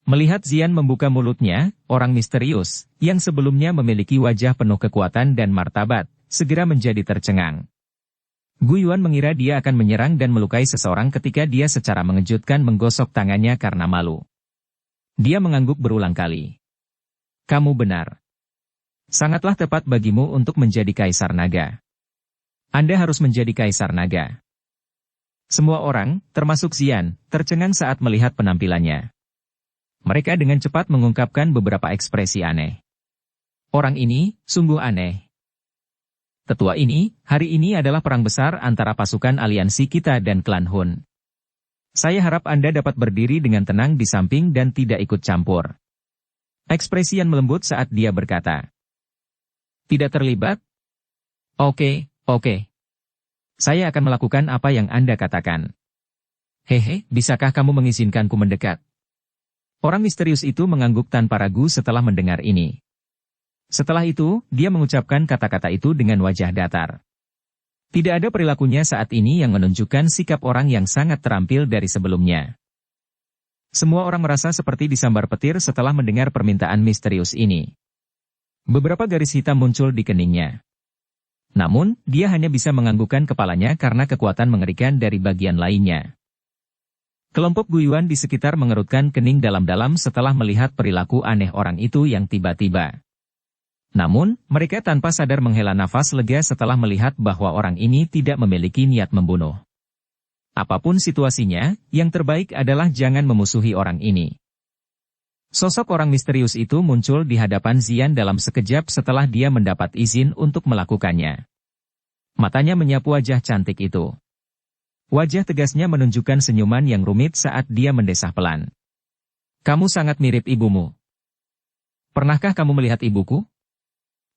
Melihat Xian membuka mulutnya, orang misterius, yang sebelumnya memiliki wajah penuh kekuatan dan martabat, segera menjadi tercengang. Gu Yuan mengira dia akan menyerang dan melukai seseorang ketika dia secara mengejutkan menggosok tangannya karena malu. Dia mengangguk berulang kali. Kamu benar. Sangatlah tepat bagimu untuk menjadi kaisar naga. Anda harus menjadi kaisar naga. Semua orang, termasuk Xian, tercengang saat melihat penampilannya. Mereka dengan cepat mengungkapkan beberapa ekspresi aneh. Orang ini, sungguh aneh. Tetua ini, hari ini adalah perang besar antara pasukan aliansi kita dan klan Hun. Saya harap Anda dapat berdiri dengan tenang di samping dan tidak ikut campur. Ekspresi yang melembut saat dia berkata. Tidak terlibat? Oke. Saya akan melakukan apa yang Anda katakan. Hehe, bisakah kamu mengizinkanku mendekat? Orang misterius itu mengangguk tanpa ragu setelah mendengar ini. Setelah itu, dia mengucapkan kata-kata itu dengan wajah datar. Tidak ada perilakunya saat ini yang menunjukkan sikap orang yang sangat terampil dari sebelumnya. Semua orang merasa seperti disambar petir setelah mendengar permintaan misterius ini. Beberapa garis hitam muncul di keningnya. Namun, dia hanya bisa menganggukkan kepalanya karena kekuatan mengerikan dari bagian lainnya. Kelompok Gu Yuan di sekitar mengerutkan kening dalam-dalam setelah melihat perilaku aneh orang itu yang tiba-tiba. Namun, mereka tanpa sadar menghela nafas lega setelah melihat bahwa orang ini tidak memiliki niat membunuh. Apapun situasinya, yang terbaik adalah jangan memusuhi orang ini. Sosok orang misterius itu muncul di hadapan Xian dalam sekejap setelah dia mendapat izin untuk melakukannya. Matanya menyapu wajah cantik itu. Wajah tegasnya menunjukkan senyuman yang rumit saat dia mendesah pelan. Kamu sangat mirip ibumu. Pernahkah kamu melihat ibuku?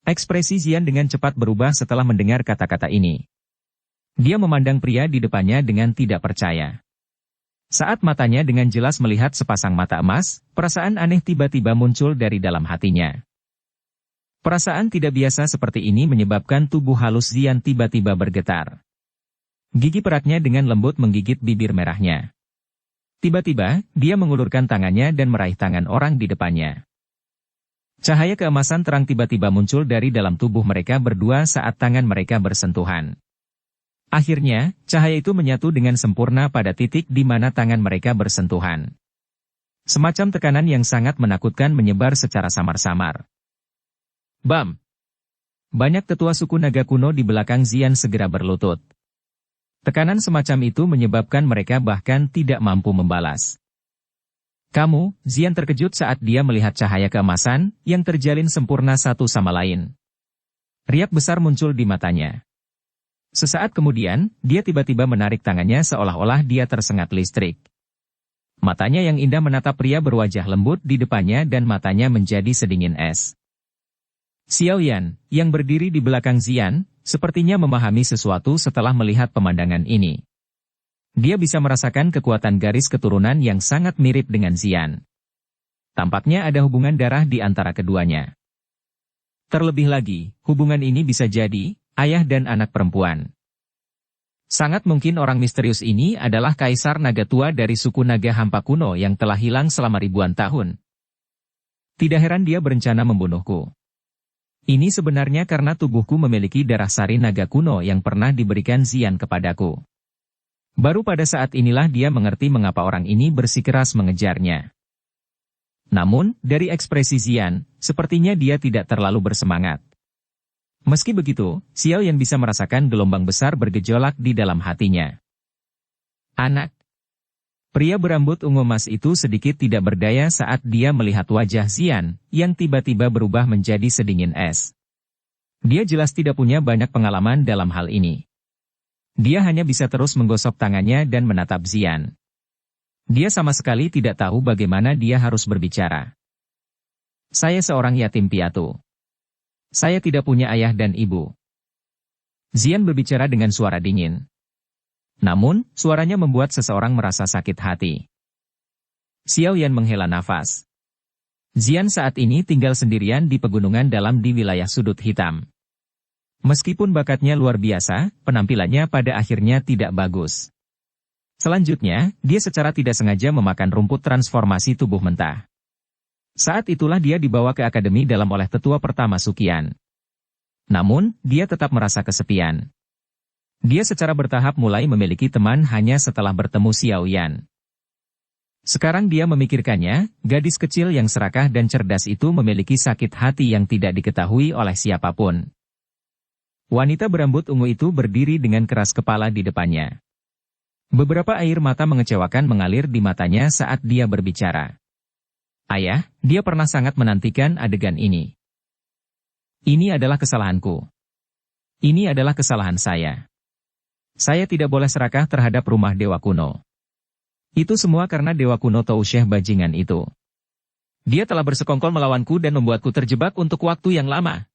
Ekspresi Xian dengan cepat berubah setelah mendengar kata-kata ini. Dia memandang pria di depannya dengan tidak percaya. Saat matanya dengan jelas melihat sepasang mata emas, perasaan aneh tiba-tiba muncul dari dalam hatinya. Perasaan tidak biasa seperti ini menyebabkan tubuh halus Xian tiba-tiba bergetar. Gigi peraknya dengan lembut menggigit bibir merahnya. Tiba-tiba, dia mengulurkan tangannya dan meraih tangan orang di depannya. Cahaya keemasan terang tiba-tiba muncul dari dalam tubuh mereka berdua saat tangan mereka bersentuhan. Akhirnya, cahaya itu menyatu dengan sempurna pada titik di mana tangan mereka bersentuhan. Semacam tekanan yang sangat menakutkan menyebar secara samar-samar. Bam! Banyak tetua suku naga kuno di belakang Xian segera berlutut. Tekanan semacam itu menyebabkan mereka bahkan tidak mampu membalas. Kamu, Xian terkejut saat dia melihat cahaya keemasan yang terjalin sempurna satu sama lain. Riak besar muncul di matanya. Sesaat kemudian, dia tiba-tiba menarik tangannya seolah-olah dia tersengat listrik. Matanya yang indah menatap pria berwajah lembut di depannya dan matanya menjadi sedingin es. Xiao Yan, yang berdiri di belakang Xian, sepertinya memahami sesuatu setelah melihat pemandangan ini. Dia bisa merasakan kekuatan garis keturunan yang sangat mirip dengan Xian. Tampaknya ada hubungan darah di antara keduanya. Terlebih lagi, hubungan ini bisa jadi ayah dan anak perempuan. Sangat mungkin orang misterius ini adalah kaisar naga tua dari suku naga hampa kuno yang telah hilang selama ribuan tahun. Tidak heran dia berencana membunuhku. Ini sebenarnya karena tubuhku memiliki darah sari naga kuno yang pernah diberikan Xian kepadaku. Baru pada saat inilah dia mengerti mengapa orang ini bersikeras mengejarnya. Namun, dari ekspresi Xian, sepertinya dia tidak terlalu bersemangat. Meski begitu, Xiao Yan bisa merasakan gelombang besar bergejolak di dalam hatinya. Anak. Pria berambut ungu emas itu sedikit tidak berdaya saat dia melihat wajah Xian, yang tiba-tiba berubah menjadi sedingin es. Dia jelas tidak punya banyak pengalaman dalam hal ini. Dia hanya bisa terus menggosok tangannya dan menatap Xian. Dia sama sekali tidak tahu bagaimana dia harus berbicara. Saya seorang yatim piatu. Saya tidak punya ayah dan ibu. Xian berbicara dengan suara dingin. Namun, suaranya membuat seseorang merasa sakit hati. Xiao Yan menghela nafas. Xian saat ini tinggal sendirian di pegunungan dalam di wilayah sudut hitam. Meskipun bakatnya luar biasa, penampilannya pada akhirnya tidak bagus. Selanjutnya, dia secara tidak sengaja memakan rumput transformasi tubuh mentah. Saat itulah dia dibawa ke akademi dalam oleh tetua pertama Suqian. Namun, dia tetap merasa kesepian. Dia secara bertahap mulai memiliki teman hanya setelah bertemu Xiao Yan. Sekarang dia memikirkannya, gadis kecil yang serakah dan cerdas itu memiliki sakit hati yang tidak diketahui oleh siapapun. Wanita berambut ungu itu berdiri dengan keras kepala di depannya. Beberapa air mata mengecewakan mengalir di matanya saat dia berbicara. Ayah, dia pernah sangat menantikan adegan ini. Ini adalah kesalahanku. Ini adalah kesalahan saya. Saya tidak boleh serakah terhadap rumah dewa kuno. Itu semua karena dewa kuno Tousyeh bajingan itu. Dia telah bersekongkol melawanku dan membuatku terjebak untuk waktu yang lama.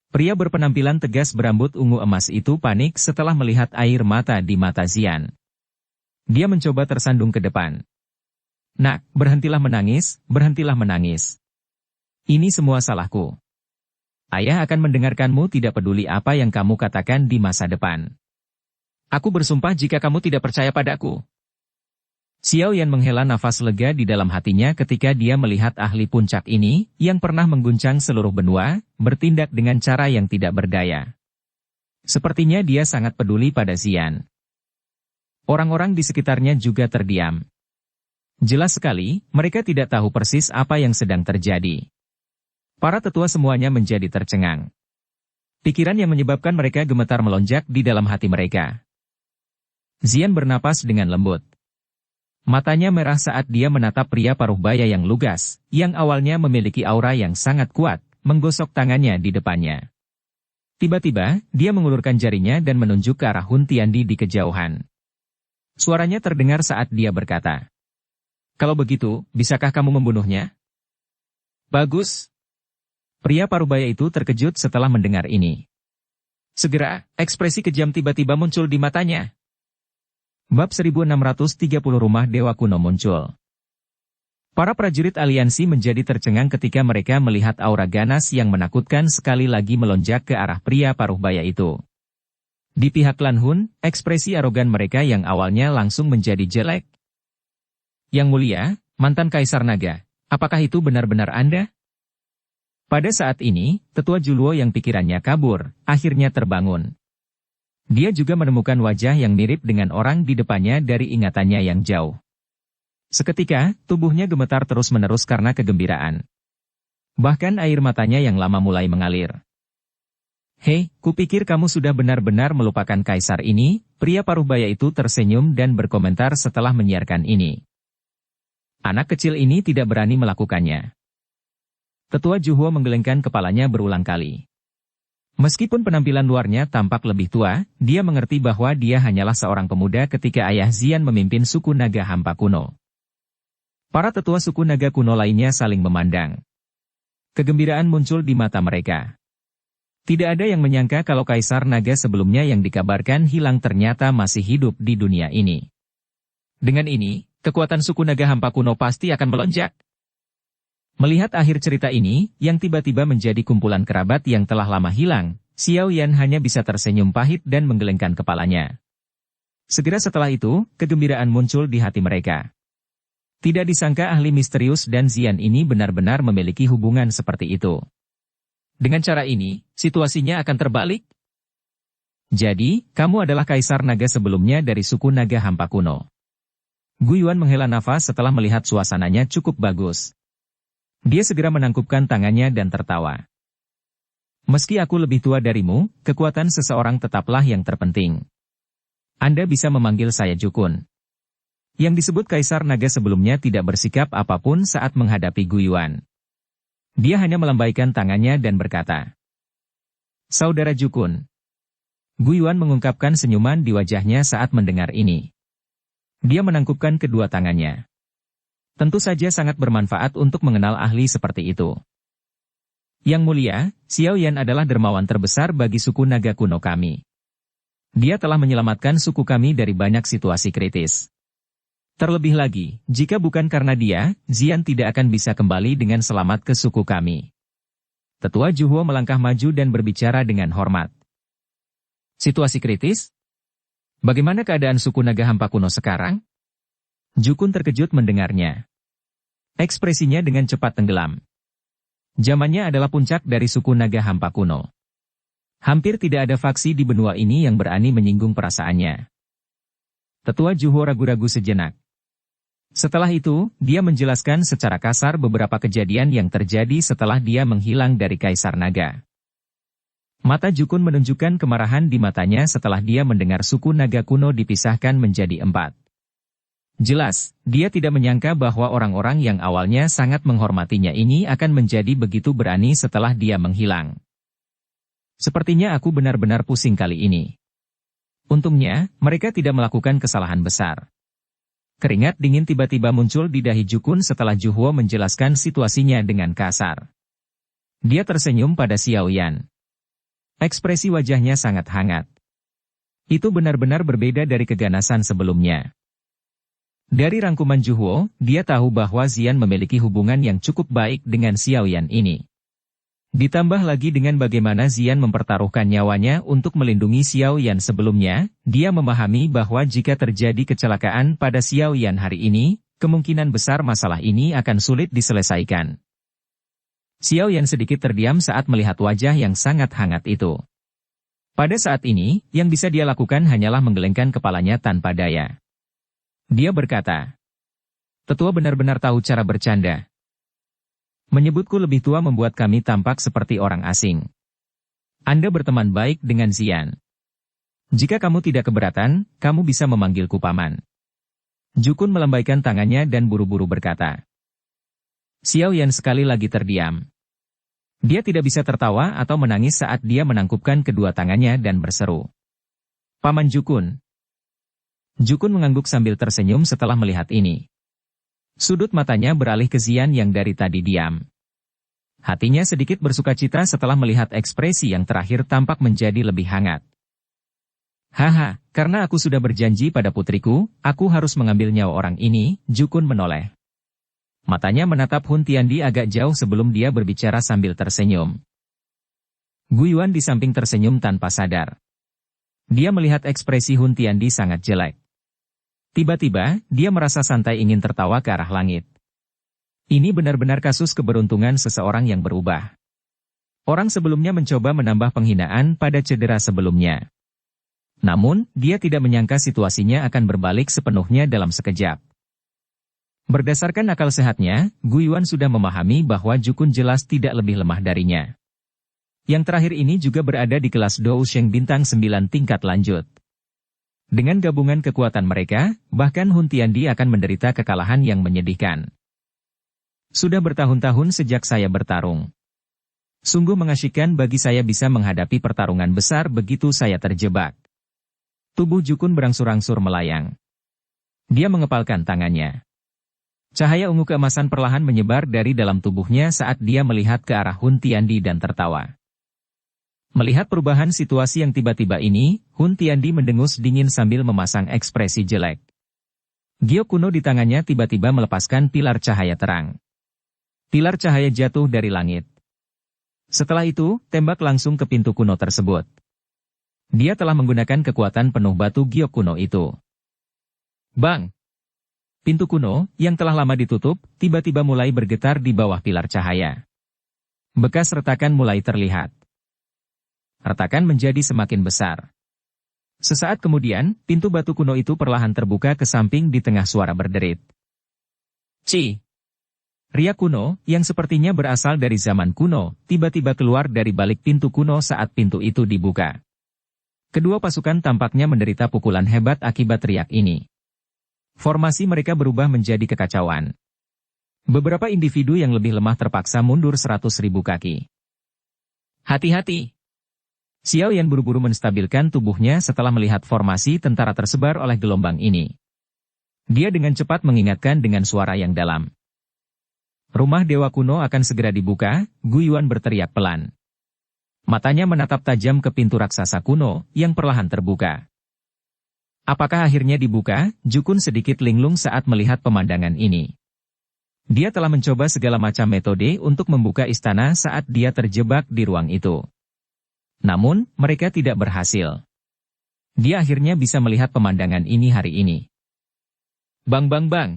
Pria berpenampilan tegas berambut ungu emas itu panik setelah melihat air mata di mata Xian. Dia mencoba tersandung ke depan. Nak, berhentilah menangis, berhentilah menangis. Ini semua salahku. Ayah akan mendengarkanmu tidak peduli apa yang kamu katakan di masa depan. Aku bersumpah jika kamu tidak percaya padaku. Xiao Yan menghela nafas lega di dalam hatinya ketika dia melihat ahli puncak ini, yang pernah mengguncang seluruh benua, bertindak dengan cara yang tidak berdaya. Sepertinya dia sangat peduli pada Xian. Orang-orang di sekitarnya juga terdiam. Jelas sekali, mereka tidak tahu persis apa yang sedang terjadi. Para tetua semuanya menjadi tercengang. Pikiran yang menyebabkan mereka gemetar melonjak di dalam hati mereka. Xian bernapas dengan lembut. Matanya merah saat dia menatap pria paruh baya yang lugas, yang awalnya memiliki aura yang sangat kuat, menggosok tangannya di depannya. Tiba-tiba, dia mengulurkan jarinya dan menunjuk ke arah Hun Tiandi di kejauhan. Suaranya terdengar saat dia berkata, "Kalau begitu, bisakah kamu membunuhnya?" "Bagus." Pria parubaya itu terkejut setelah mendengar ini. Segera, ekspresi kejam tiba-tiba muncul di matanya. Bab 1630 Rumah Dewa Kuno muncul. Para prajurit aliansi menjadi tercengang ketika mereka melihat aura ganas yang menakutkan sekali lagi melonjak ke arah pria paruh baya itu. Di pihak klan Hun, ekspresi arogan mereka yang awalnya langsung menjadi jelek. "Yang mulia, mantan Kaisar Naga, apakah itu benar-benar Anda?" Pada saat ini, tetua Juluo yang pikirannya kabur, akhirnya terbangun. Dia juga menemukan wajah yang mirip dengan orang di depannya dari ingatannya yang jauh. Seketika, tubuhnya gemetar terus-menerus karena kegembiraan. Bahkan air matanya yang lama mulai mengalir. "Hei, kupikir kamu sudah benar-benar melupakan kaisar ini," pria paruh baya itu tersenyum dan berkomentar setelah menyiarkan ini. Anak kecil ini tidak berani melakukannya. Tetua Juhuo menggelengkan kepalanya berulang kali. Meskipun penampilan luarnya tampak lebih tua, dia mengerti bahwa dia hanyalah seorang pemuda ketika ayah Xian memimpin suku naga hampa kuno. Para tetua suku naga kuno lainnya saling memandang. Kegembiraan muncul di mata mereka. Tidak ada yang menyangka kalau kaisar naga sebelumnya yang dikabarkan hilang ternyata masih hidup di dunia ini. Dengan ini, kekuatan suku naga hampa kuno pasti akan melonjak. Melihat akhir cerita ini, yang tiba-tiba menjadi kumpulan kerabat yang telah lama hilang, Xiao Yan hanya bisa tersenyum pahit dan menggelengkan kepalanya. Segera setelah itu, kegembiraan muncul di hati mereka. Tidak disangka ahli misterius dan Xian ini benar-benar memiliki hubungan seperti itu. Dengan cara ini, situasinya akan terbalik. Jadi, kamu adalah kaisar naga sebelumnya dari suku naga hampa kuno. Guiyuan menghela nafas setelah melihat suasananya cukup bagus. Dia segera menangkupkan tangannya dan tertawa. Meski aku lebih tua darimu, kekuatan seseorang tetaplah yang terpenting. Anda bisa memanggil saya Jukun. Yang disebut kaisar naga sebelumnya tidak bersikap apapun saat menghadapi Guiyuan. Dia hanya melambaikan tangannya dan berkata, "Saudara Jukun." Guiyuan mengungkapkan senyuman di wajahnya saat mendengar ini. Dia menangkupkan kedua tangannya. Tentu saja sangat bermanfaat untuk mengenal ahli seperti itu. Yang mulia, Xiao Yan adalah dermawan terbesar bagi suku naga kuno kami. Dia telah menyelamatkan suku kami dari banyak situasi kritis. Terlebih lagi, jika bukan karena dia, Xian tidak akan bisa kembali dengan selamat ke suku kami. Tetua Juhuo melangkah maju dan berbicara dengan hormat. Situasi kritis? Bagaimana keadaan suku naga hampa kuno sekarang? Jukun terkejut mendengarnya. Ekspresinya dengan cepat tenggelam. Zamannya adalah puncak dari suku naga hampa kuno. Hampir tidak ada faksi di benua ini yang berani menyinggung perasaannya. Tetua Juhuo ragu-ragu sejenak. Setelah itu, dia menjelaskan secara kasar beberapa kejadian yang terjadi setelah dia menghilang dari Kaisar Naga. Mata Jukun menunjukkan kemarahan di matanya setelah dia mendengar suku naga kuno dipisahkan menjadi 4. Jelas, dia tidak menyangka bahwa orang-orang yang awalnya sangat menghormatinya ini akan menjadi begitu berani setelah dia menghilang. Sepertinya aku benar-benar pusing kali ini. Untungnya, mereka tidak melakukan kesalahan besar. Keringat dingin tiba-tiba muncul di dahi Jukun setelah Juhuo menjelaskan situasinya dengan kasar. Dia tersenyum pada Xiao Yan. Ekspresi wajahnya sangat hangat. Itu benar-benar berbeda dari keganasan sebelumnya. Dari rangkuman Juhuo, dia tahu bahwa Xian memiliki hubungan yang cukup baik dengan Xiao Yan ini. Ditambah lagi dengan bagaimana Xian mempertaruhkan nyawanya untuk melindungi Xiao Yan sebelumnya, dia memahami bahwa jika terjadi kecelakaan pada Xiao Yan hari ini, kemungkinan besar masalah ini akan sulit diselesaikan. Xiao Yan sedikit terdiam saat melihat wajah yang sangat hangat itu. Pada saat ini, yang bisa dia lakukan hanyalah menggelengkan kepalanya tanpa daya. Dia berkata, "Tetua benar-benar tahu cara bercanda. Menyebutku lebih tua membuat kami tampak seperti orang asing. Anda berteman baik dengan Xian. Jika kamu tidak keberatan, kamu bisa memanggilku paman." Jukun melambaikan tangannya dan buru-buru berkata. Xiao Yan sekali lagi terdiam. Dia tidak bisa tertawa atau menangis saat dia menangkupkan kedua tangannya dan berseru, "Paman Jukun." Jukun mengangguk sambil tersenyum setelah melihat ini. Sudut matanya beralih ke Xian yang dari tadi diam. Hatinya sedikit bersukacita setelah melihat ekspresi yang terakhir tampak menjadi lebih hangat. "Haha, karena aku sudah berjanji pada putriku, aku harus mengambil nyawa orang ini." Jukun menoleh. Matanya menatap Hun Tiandi agak jauh sebelum dia berbicara sambil tersenyum. Guiyuan di samping tersenyum tanpa sadar. Dia melihat ekspresi Hun Tiandi sangat jelek. Tiba-tiba, dia merasa santai ingin tertawa ke arah langit. Ini benar-benar kasus keberuntungan seseorang yang berubah. Orang sebelumnya mencoba menambah penghinaan pada cedera sebelumnya. Namun, dia tidak menyangka situasinya akan berbalik sepenuhnya dalam sekejap. Berdasarkan akal sehatnya, Guiyuan sudah memahami bahwa Jukun jelas tidak lebih lemah darinya. Yang terakhir ini juga berada di kelas Dou Sheng bintang 9 tingkat lanjut. Dengan gabungan kekuatan mereka, bahkan Hun Tiandi akan menderita kekalahan yang menyedihkan. Sudah bertahun-tahun sejak saya bertarung. Sungguh mengasyikkan bagi saya bisa menghadapi pertarungan besar begitu saya terjebak. Tubuh Jukun berangsur-angsur melayang. Dia mengepalkan tangannya. Cahaya ungu keemasan perlahan menyebar dari dalam tubuhnya saat dia melihat ke arah Hun Tiandi dan tertawa. Melihat perubahan situasi yang tiba-tiba ini, Hun Tiandi mendengus dingin sambil memasang ekspresi jelek. Giok kuno di tangannya tiba-tiba melepaskan pilar cahaya terang. Pilar cahaya jatuh dari langit. Setelah itu, tembak langsung ke pintu kuno tersebut. Dia telah menggunakan kekuatan penuh batu giok kuno itu. Bang! Pintu kuno, yang telah lama ditutup, tiba-tiba mulai bergetar di bawah pilar cahaya. Bekas retakan mulai terlihat. Retakan menjadi semakin besar. Sesaat kemudian, pintu batu kuno itu perlahan terbuka ke samping di tengah suara berderit. Ci! Riak kuno, yang sepertinya berasal dari zaman kuno, tiba-tiba keluar dari balik pintu kuno saat pintu itu dibuka. Kedua pasukan tampaknya menderita pukulan hebat akibat riak ini. Formasi mereka berubah menjadi kekacauan. Beberapa individu yang lebih lemah terpaksa mundur 100.000 kaki. Hati-hati! Xiao Yan buru-buru menstabilkan tubuhnya setelah melihat formasi tentara tersebar oleh gelombang ini. Dia dengan cepat mengingatkan dengan suara yang dalam. Rumah Dewa Kuno akan segera dibuka, Guiyuan berteriak pelan. Matanya menatap tajam ke pintu raksasa kuno, yang perlahan terbuka. Apakah akhirnya dibuka? Jukun sedikit linglung saat melihat pemandangan ini. Dia telah mencoba segala macam metode untuk membuka istana saat dia terjebak di ruang itu. Namun, mereka tidak berhasil. Dia akhirnya bisa melihat pemandangan ini hari ini. Bang bang bang!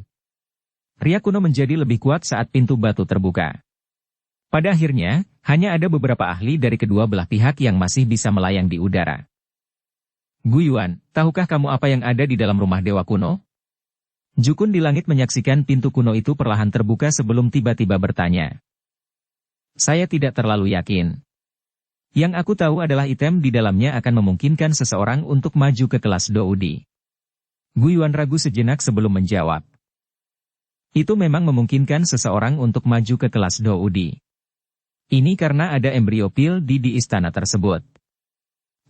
Riak kuno menjadi lebih kuat saat pintu batu terbuka. Pada akhirnya, hanya ada beberapa ahli dari kedua belah pihak yang masih bisa melayang di udara. Guiyuan, tahukah kamu apa yang ada di dalam rumah Dewa Kuno? Jukun di langit menyaksikan pintu kuno itu perlahan terbuka sebelum tiba-tiba bertanya. Saya tidak terlalu yakin. Yang aku tahu adalah item di dalamnya akan memungkinkan seseorang untuk maju ke kelas Doudi. Guiyuan ragu sejenak sebelum menjawab. Itu memang memungkinkan seseorang untuk maju ke kelas Doudi. Ini karena ada embrio pil di istana tersebut.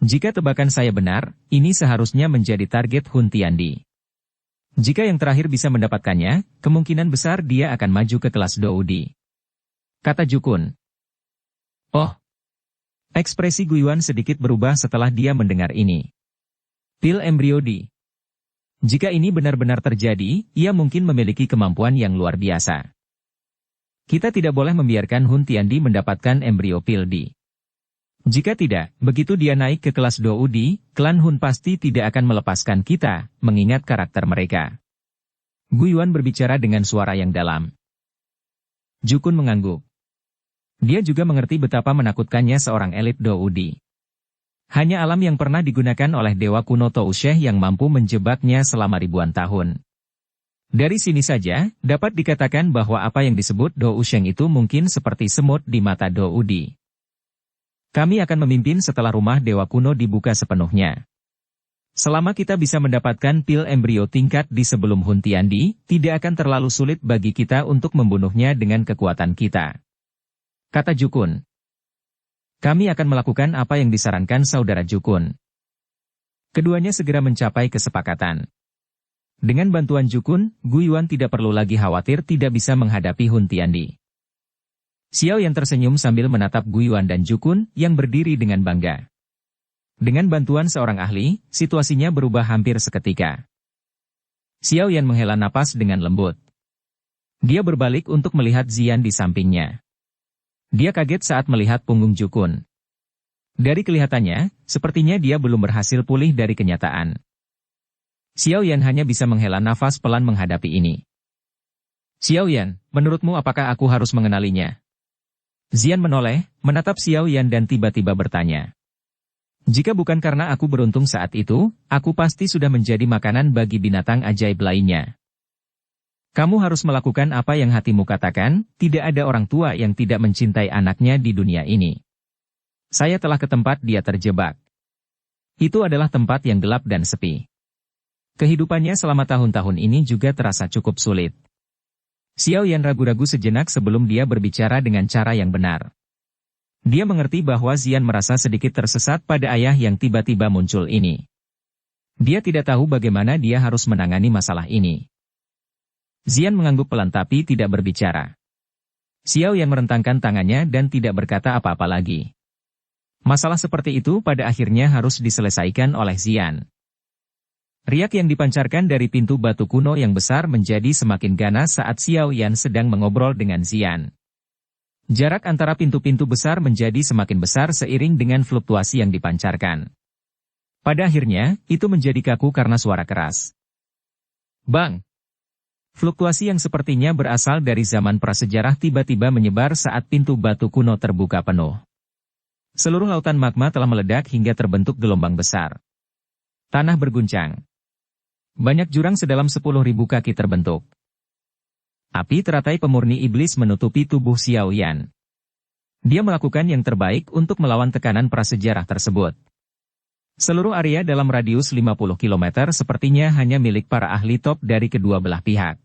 Jika tebakan saya benar, ini seharusnya menjadi target Hun Tiandi. Jika yang terakhir bisa mendapatkannya, kemungkinan besar dia akan maju ke kelas Doudi. Kata Jukun. Oh! Ekspresi Guiyuan sedikit berubah setelah dia mendengar ini. Pil embrio di. Jika ini benar-benar terjadi, ia mungkin memiliki kemampuan yang luar biasa. Kita tidak boleh membiarkan Hun Tiandi mendapatkan embrio pil di. Jika tidak, begitu dia naik ke kelas Doudi, klan Hun pasti tidak akan melepaskan kita, mengingat karakter mereka. Guiyuan berbicara dengan suara yang dalam. Jukun mengangguk. Dia juga mengerti betapa menakutkannya seorang elit Doudi. Hanya alam yang pernah digunakan oleh Dewa Kuno Tousheh yang mampu menjebaknya selama ribuan tahun. Dari sini saja, dapat dikatakan bahwa apa yang disebut Dousheng itu mungkin seperti semut di mata Doudi. Kami akan memimpin setelah rumah Dewa Kuno dibuka sepenuhnya. Selama kita bisa mendapatkan pil embrio tingkat di sebelum Hun Tiandi, tidak akan terlalu sulit bagi kita untuk membunuhnya dengan kekuatan kita. Kata Jukun. Kami akan melakukan apa yang disarankan saudara Jukun. Keduanya segera mencapai kesepakatan. Dengan bantuan Jukun, Guiyuan tidak perlu lagi khawatir tidak bisa menghadapi Hun Tiandi. Xiao yang tersenyum sambil menatap Guiyuan dan Jukun yang berdiri dengan bangga. Dengan bantuan seorang ahli, situasinya berubah hampir seketika. Xiao Yan menghela napas dengan lembut. Dia berbalik untuk melihat Zian di sampingnya. Dia kaget saat melihat punggung Jukun. Dari kelihatannya, sepertinya dia belum berhasil pulih dari kenyataan. Xiao Yan hanya bisa menghela nafas pelan menghadapi ini. Xiao Yan, menurutmu apakah aku harus mengenalinya? Zian menoleh, menatap Xiao Yan dan tiba-tiba bertanya. Jika bukan karena aku beruntung saat itu, aku pasti sudah menjadi makanan bagi binatang ajaib lainnya. Kamu harus melakukan apa yang hatimu katakan, tidak ada orang tua yang tidak mencintai anaknya di dunia ini. Saya telah ke tempat dia terjebak. Itu adalah tempat yang gelap dan sepi. Kehidupannya selama tahun-tahun ini juga terasa cukup sulit. Xiao Yan ragu-ragu sejenak sebelum dia berbicara dengan cara yang benar. Dia mengerti bahwa Zian merasa sedikit tersesat pada ayah yang tiba-tiba muncul ini. Dia tidak tahu bagaimana dia harus menangani masalah ini. Zian mengangguk pelan tapi tidak berbicara. Xiao Yan merentangkan tangannya dan tidak berkata apa-apa lagi. Masalah seperti itu pada akhirnya harus diselesaikan oleh Zian. Riak yang dipancarkan dari pintu batu kuno yang besar menjadi semakin ganas saat Xiao Yan sedang mengobrol dengan Zian. Jarak antara pintu-pintu besar menjadi semakin besar seiring dengan fluktuasi yang dipancarkan. Pada akhirnya, itu menjadi kaku karena suara keras. Bang! Fluktuasi yang sepertinya berasal dari zaman prasejarah tiba-tiba menyebar saat pintu batu kuno terbuka penuh. Seluruh lautan magma telah meledak hingga terbentuk gelombang besar. Tanah berguncang. Banyak jurang sedalam 10.000 kaki terbentuk. Api teratai pemurni iblis menutupi tubuh Xiao Yan. Dia melakukan yang terbaik untuk melawan tekanan prasejarah tersebut. Seluruh area dalam radius 50 km sepertinya hanya milik para ahli top dari kedua belah pihak.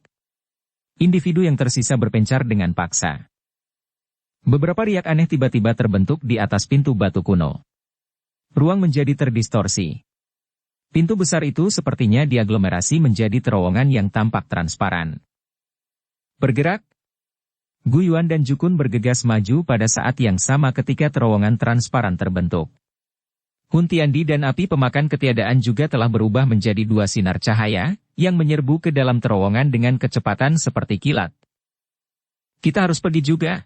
Individu yang tersisa berpencar dengan paksa. Beberapa riak aneh tiba-tiba terbentuk di atas pintu batu kuno. Ruang menjadi terdistorsi. Pintu besar itu sepertinya diaglomerasi menjadi terowongan yang tampak transparan. Bergerak. Gu Yuan dan Jukun bergegas maju pada saat yang sama ketika terowongan transparan terbentuk. Hun Tiandi dan api pemakan ketiadaan juga telah berubah menjadi dua sinar cahaya, yang menyerbu ke dalam terowongan dengan kecepatan seperti kilat. Kita harus pergi juga.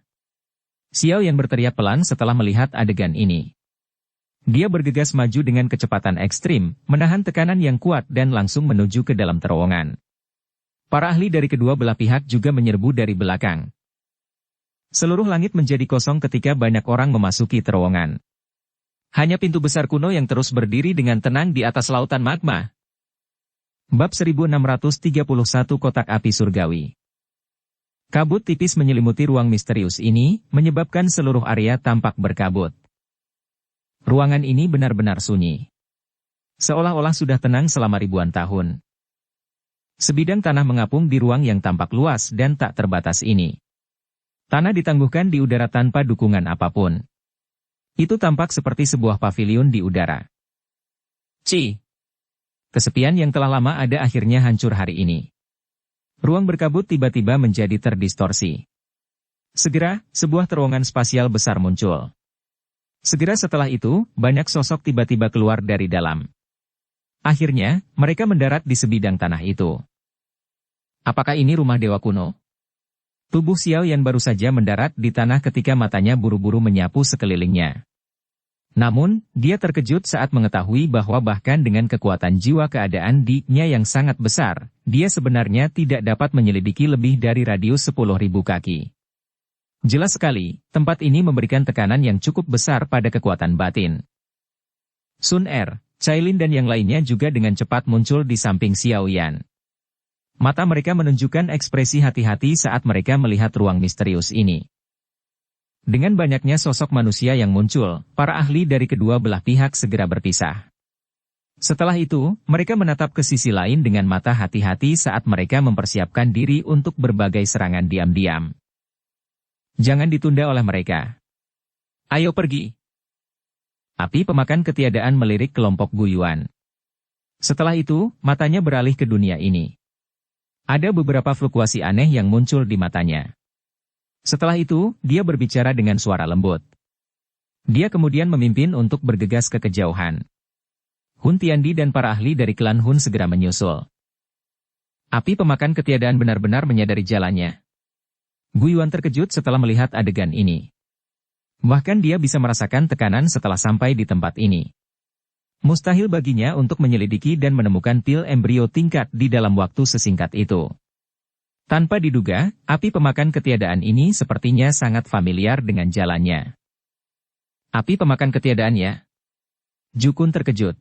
Xiao Yan berteriak pelan setelah melihat adegan ini. Dia bergegas maju dengan kecepatan ekstrim, menahan tekanan yang kuat dan langsung menuju ke dalam terowongan. Para ahli dari kedua belah pihak juga menyerbu dari belakang. Seluruh langit menjadi kosong ketika banyak orang memasuki terowongan. Hanya pintu besar kuno yang terus berdiri dengan tenang di atas lautan magma. Bab 1631 Kotak Api Surgawi. Kabut tipis menyelimuti ruang misterius ini, menyebabkan seluruh area tampak berkabut. Ruangan ini benar-benar sunyi. Seolah-olah sudah tenang selama ribuan tahun. Sebidang tanah mengapung di ruang yang tampak luas dan tak terbatas ini. Tanah ditangguhkan di udara tanpa dukungan apapun. Itu tampak seperti sebuah paviliun di udara. Kesepian yang telah lama ada akhirnya hancur hari ini. Ruang berkabut tiba-tiba menjadi terdistorsi. Segera, sebuah terowongan spasial besar muncul. Segera setelah itu, banyak sosok tiba-tiba keluar dari dalam. Akhirnya, mereka mendarat di sebidang tanah itu. Apakah ini rumah dewa kuno? Tubuh Xiao Yan baru saja mendarat di tanah ketika matanya buru-buru menyapu sekelilingnya. Namun, dia terkejut saat mengetahui bahwa bahkan dengan kekuatan jiwa keadaan di-nya yang sangat besar, dia sebenarnya tidak dapat menyelidiki lebih dari radius 10.000 kaki. Jelas sekali, tempat ini memberikan tekanan yang cukup besar pada kekuatan batin. Sun Er, Cailin dan yang lainnya juga dengan cepat muncul di samping Xiao Yan. Mata mereka menunjukkan ekspresi hati-hati saat mereka melihat ruang misterius ini. Dengan banyaknya sosok manusia yang muncul, para ahli dari kedua belah pihak segera berpisah. Setelah itu, mereka menatap ke sisi lain dengan mata hati-hati saat mereka mempersiapkan diri untuk berbagai serangan diam-diam. Jangan ditunda oleh mereka. Ayo pergi. Api pemakan ketiadaan melirik kelompok Gu Yuan. Setelah itu, matanya beralih ke dunia ini. Ada beberapa fluktuasi aneh yang muncul di matanya. Setelah itu, dia berbicara dengan suara lembut. Dia kemudian memimpin untuk bergegas ke kejauhan. Hun Tiandi dan para ahli dari klan Hun segera menyusul. Api pemakan ketiadaan benar-benar menyadari jalannya. Gu Yuan terkejut setelah melihat adegan ini. Bahkan dia bisa merasakan tekanan setelah sampai di tempat ini. Mustahil baginya untuk menyelidiki dan menemukan pil embrio tingkat di dalam waktu sesingkat itu. Tanpa diduga, api pemakan ketiadaan ini sepertinya sangat familiar dengan jalannya. Api pemakan ketiadaan ya? Jukun terkejut.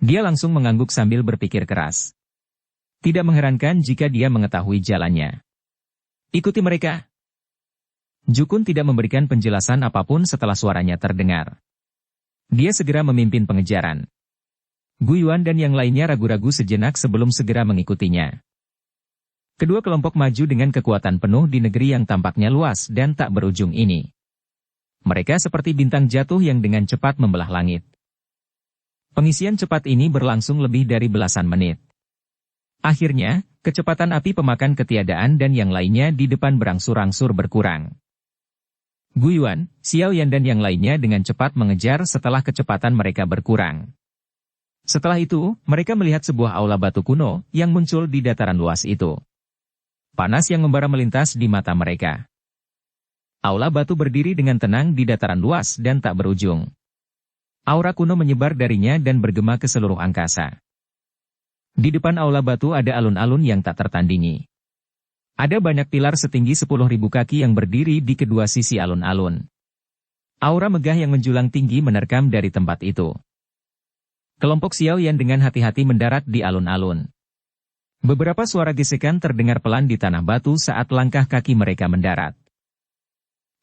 Dia langsung mengangguk sambil berpikir keras. Tidak mengherankan jika dia mengetahui jalannya. Ikuti mereka. Jukun tidak memberikan penjelasan apapun setelah suaranya terdengar. Dia segera memimpin pengejaran. Guiyuan dan yang lainnya ragu-ragu sejenak sebelum segera mengikutinya. Kedua kelompok maju dengan kekuatan penuh di negeri yang tampaknya luas dan tak berujung ini. Mereka seperti bintang jatuh yang dengan cepat membelah langit. Pengisian cepat ini berlangsung lebih dari belasan menit. Akhirnya, kecepatan api pemakan ketiadaan dan yang lainnya di depan berangsur-angsur berkurang. Guiyuan, Xiaoyan dan yang lainnya dengan cepat mengejar setelah kecepatan mereka berkurang. Setelah itu, mereka melihat sebuah aula batu kuno yang muncul di dataran luas itu. Panas yang membara melintas di mata mereka. Aula batu berdiri dengan tenang di dataran luas dan tak berujung. Aura kuno menyebar darinya dan bergema ke seluruh angkasa. Di depan aula batu ada alun-alun yang tak tertandingi. Ada banyak pilar setinggi 10.000 kaki yang berdiri di kedua sisi alun-alun. Aura megah yang menjulang tinggi menerkam dari tempat itu. Kelompok Xiaoyan dengan hati-hati mendarat di alun-alun. Beberapa suara gesekan terdengar pelan di tanah batu saat langkah kaki mereka mendarat.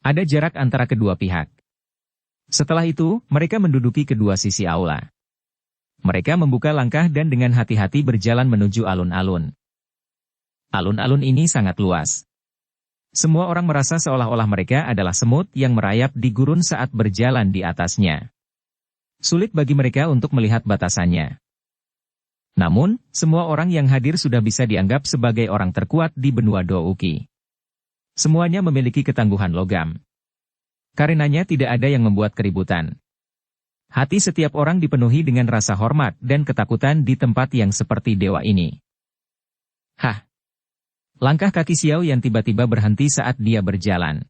Ada jarak antara kedua pihak. Setelah itu, mereka menduduki kedua sisi aula. Mereka membuka langkah dan dengan hati-hati berjalan menuju alun-alun. Alun-alun ini sangat luas. Semua orang merasa seolah-olah mereka adalah semut yang merayap di gurun saat berjalan di atasnya. Sulit bagi mereka untuk melihat batasannya. Namun, semua orang yang hadir sudah bisa dianggap sebagai orang terkuat di benua Douki. Semuanya memiliki ketangguhan logam. Karenanya tidak ada yang membuat keributan. Hati setiap orang dipenuhi dengan rasa hormat dan ketakutan di tempat yang seperti dewa ini. Hah! Langkah kaki Xiao yang tiba-tiba berhenti saat dia berjalan.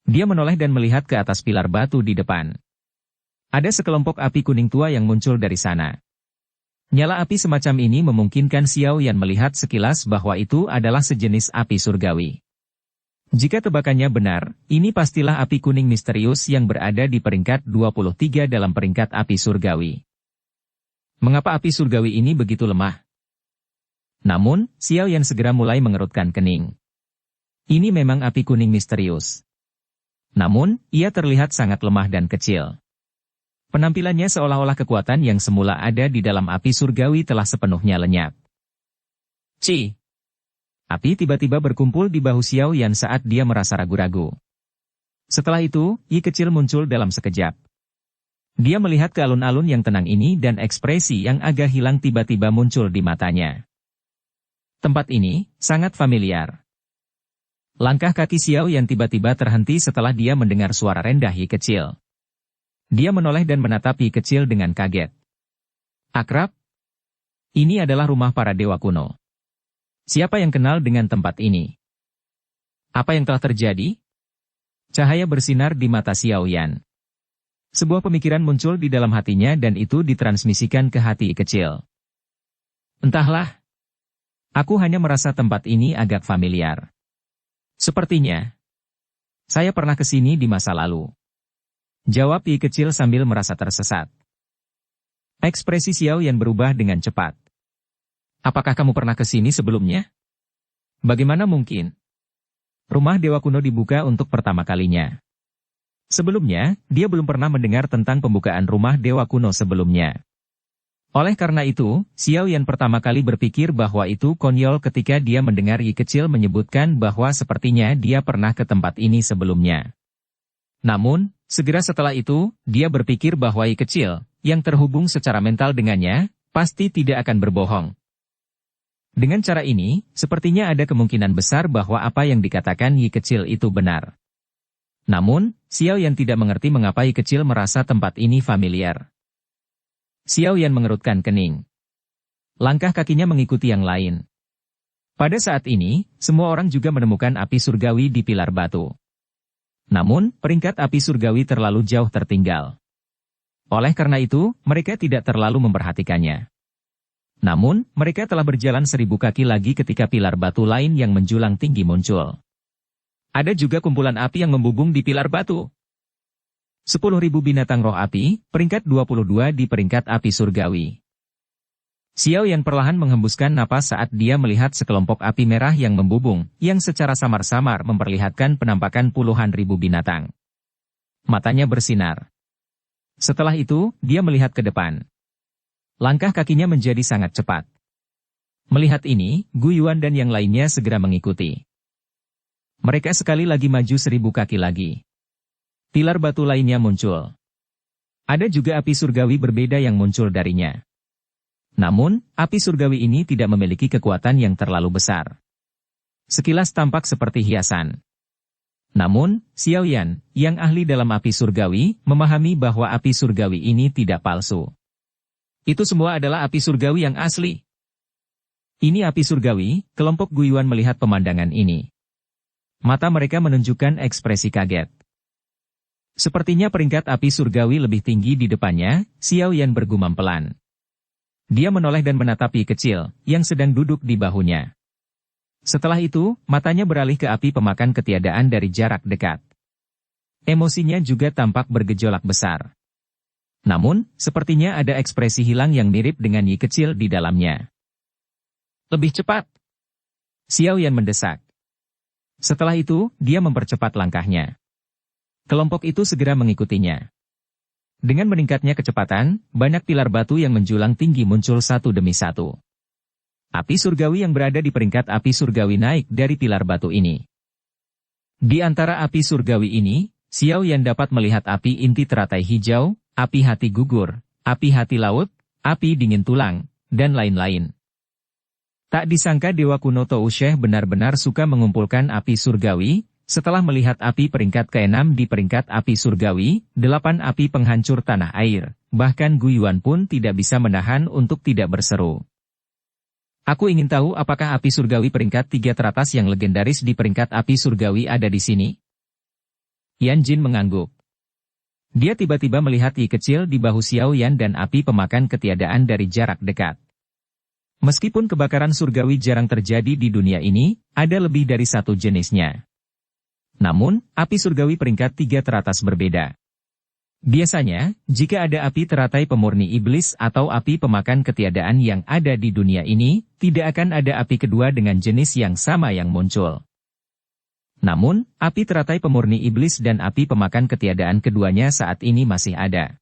Dia menoleh dan melihat ke atas pilar batu di depan. Ada sekelompok api kuning tua yang muncul dari sana. Nyala api semacam ini memungkinkan Xiao Yan melihat sekilas bahwa itu adalah sejenis api surgawi. Jika tebakannya benar, ini pastilah api kuning misterius yang berada di peringkat 23 dalam peringkat api surgawi. Mengapa api surgawi ini begitu lemah? Namun, Xiaoyan segera mulai mengerutkan kening. Ini memang api kuning misterius. Namun, ia terlihat sangat lemah dan kecil. Penampilannya seolah-olah kekuatan yang semula ada di dalam api surgawi telah sepenuhnya lenyap. Ci! Api tiba-tiba berkumpul di bahu Xiaoyan saat dia merasa ragu-ragu. Setelah itu, Yi kecil muncul dalam sekejap. Dia melihat ke alun-alun yang tenang ini dan ekspresi yang agak hilang tiba-tiba muncul di matanya. Tempat ini sangat familiar. Langkah kaki Xiaoyan tiba-tiba terhenti setelah dia mendengar suara rendah Yi kecil. Dia menoleh dan menatap Yi kecil dengan kaget. Akrab? Ini adalah rumah para dewa kuno. Siapa yang kenal dengan tempat ini? Apa yang telah terjadi? Cahaya bersinar di mata Xiaoyan. Sebuah pemikiran muncul di dalam hatinya dan itu ditransmisikan ke hati kecil. Entahlah. Aku hanya merasa tempat ini agak familiar. Sepertinya. Saya pernah ke sini di masa lalu. Jawab Yi kecil sambil merasa tersesat. Ekspresi Xiaoyan berubah dengan cepat. Apakah kamu pernah ke sini sebelumnya? Bagaimana mungkin? Rumah dewa kuno dibuka untuk pertama kalinya. Sebelumnya, dia belum pernah mendengar tentang pembukaan rumah dewa kuno sebelumnya. Oleh karena itu, Xiaoyan pertama kali berpikir bahwa itu konyol ketika dia mendengar Yi kecil menyebutkan bahwa sepertinya dia pernah ke tempat ini sebelumnya. Namun, segera setelah itu, dia berpikir bahwa Yi kecil, yang terhubung secara mental dengannya, pasti tidak akan berbohong. Dengan cara ini, sepertinya ada kemungkinan besar bahwa apa yang dikatakan Yi kecil itu benar. Namun, Xiaoyan tidak mengerti mengapa Yi kecil merasa tempat ini familiar. Xiaoyan mengerutkan kening. Langkah kakinya mengikuti yang lain. Pada saat ini, semua orang juga menemukan api surgawi di pilar batu. Namun, peringkat api surgawi terlalu jauh tertinggal. Oleh karena itu, mereka tidak terlalu memperhatikannya. Namun, mereka telah berjalan 1000 kaki lagi ketika pilar batu lain yang menjulang tinggi muncul. Ada juga kumpulan api yang membubung di pilar batu. 10.000 binatang roh api, peringkat 22 di peringkat api surgawi. Xiao Yan perlahan menghembuskan napas saat dia melihat sekelompok api merah yang membubung, yang secara samar-samar memperlihatkan penampakan puluhan ribu binatang. Matanya bersinar. Setelah itu, dia melihat ke depan. Langkah kakinya menjadi sangat cepat. Melihat ini, Gu Yuan dan yang lainnya segera mengikuti. Mereka sekali lagi maju 1000 kaki lagi. Pilar batu lainnya muncul. Ada juga api surgawi berbeda yang muncul darinya. Namun, api surgawi ini tidak memiliki kekuatan yang terlalu besar. Sekilas tampak seperti hiasan. Namun, Xiao Yan, yang ahli dalam api surgawi, memahami bahwa api surgawi ini tidak palsu. Itu semua adalah api surgawi yang asli. Ini api surgawi, kelompok Gu Yuan melihat pemandangan ini. Mata mereka menunjukkan ekspresi kaget. Sepertinya peringkat api surgawi lebih tinggi di depannya, Xiao Yan bergumam pelan. Dia menoleh dan menatap Yi kecil, yang sedang duduk di bahunya. Setelah itu, matanya beralih ke api pemakan ketiadaan dari jarak dekat. Emosinya juga tampak bergejolak besar. Namun, sepertinya ada ekspresi hilang yang mirip dengan Yi kecil di dalamnya. Lebih cepat! Xiao Yan mendesak. Setelah itu, dia mempercepat langkahnya. Kelompok itu segera mengikutinya. Dengan meningkatnya kecepatan, banyak pilar batu yang menjulang tinggi muncul satu demi satu. Api surgawi yang berada di peringkat api surgawi naik dari pilar batu ini. Di antara api surgawi ini, Xiao Yan dapat melihat api inti teratai hijau, api hati gugur, api hati laut, api dingin tulang, dan lain-lain. Tak disangka Dewa Kuno Tousheh benar-benar suka mengumpulkan api surgawi. Setelah melihat api peringkat ke-6 di peringkat api surgawi, 8 api penghancur tanah air, bahkan Gu Yuan pun tidak bisa menahan untuk tidak berseru. Aku ingin tahu apakah api surgawi peringkat 3 teratas yang legendaris di peringkat api surgawi ada di sini? Yan Jin mengangguk. Dia tiba-tiba melihat Yi kecil di bahu Xiao Yan dan api pemakan ketiadaan dari jarak dekat. Meskipun kebakaran surgawi jarang terjadi di dunia ini, ada lebih dari satu jenisnya. Namun, api surgawi peringkat 3 teratas berbeda. Biasanya, jika ada api teratai pemurni iblis atau api pemakan ketiadaan yang ada di dunia ini, tidak akan ada api kedua dengan jenis yang sama yang muncul. Namun, api teratai pemurni iblis dan api pemakan ketiadaan keduanya saat ini masih ada.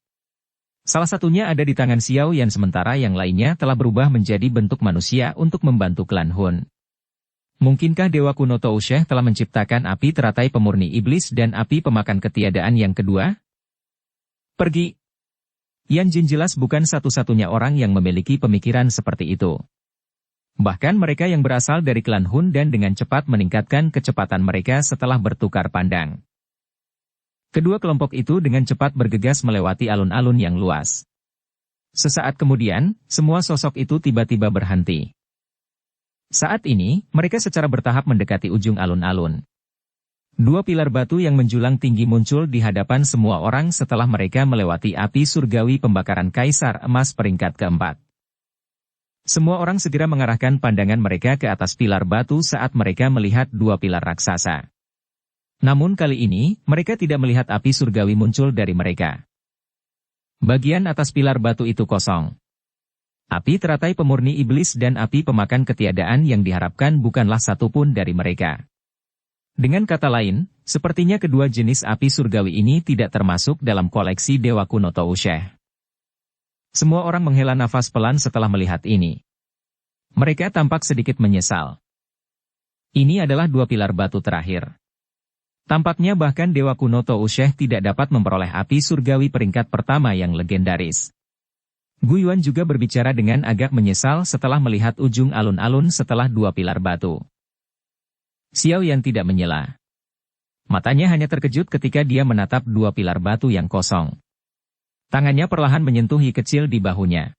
Salah satunya ada di tangan Xiao Yan sementara yang lainnya telah berubah menjadi bentuk manusia untuk membantu klan Hun. Mungkinkah Dewa Kuno Tousheh telah menciptakan api teratai pemurni iblis dan api pemakan ketiadaan yang kedua? Pergi. Yan Jin jelas bukan satu-satunya orang yang memiliki pemikiran seperti itu. Bahkan mereka yang berasal dari klan Hun dan dengan cepat meningkatkan kecepatan mereka setelah bertukar pandang. Kedua kelompok itu dengan cepat bergegas melewati alun-alun yang luas. Sesaat kemudian, semua sosok itu tiba-tiba berhenti. Saat ini, mereka secara bertahap mendekati ujung alun-alun. Dua pilar batu yang menjulang tinggi muncul di hadapan semua orang setelah mereka melewati api surgawi pembakaran Kaisar Emas peringkat ke-4. Semua orang segera mengarahkan pandangan mereka ke atas pilar batu saat mereka melihat dua pilar raksasa. Namun kali ini, mereka tidak melihat api surgawi muncul dari mereka. Bagian atas pilar batu itu kosong. Api teratai pemurni iblis dan api pemakan ketiadaan yang diharapkan bukanlah satupun dari mereka. Dengan kata lain, sepertinya kedua jenis api surgawi ini tidak termasuk dalam koleksi Dewa Kuno Tousheh. Semua orang menghela nafas pelan setelah melihat ini. Mereka tampak sedikit menyesal. Ini adalah dua pilar batu terakhir. Tampaknya bahkan Dewa Kuno Tousheh tidak dapat memperoleh api surgawi peringkat pertama yang legendaris. Gu Yuan juga berbicara dengan agak menyesal setelah melihat ujung alun-alun setelah dua pilar batu. Xiao Yan tidak menyela. Matanya hanya terkejut ketika dia menatap dua pilar batu yang kosong. Tangannya perlahan menyentuh Yi kecil di bahunya.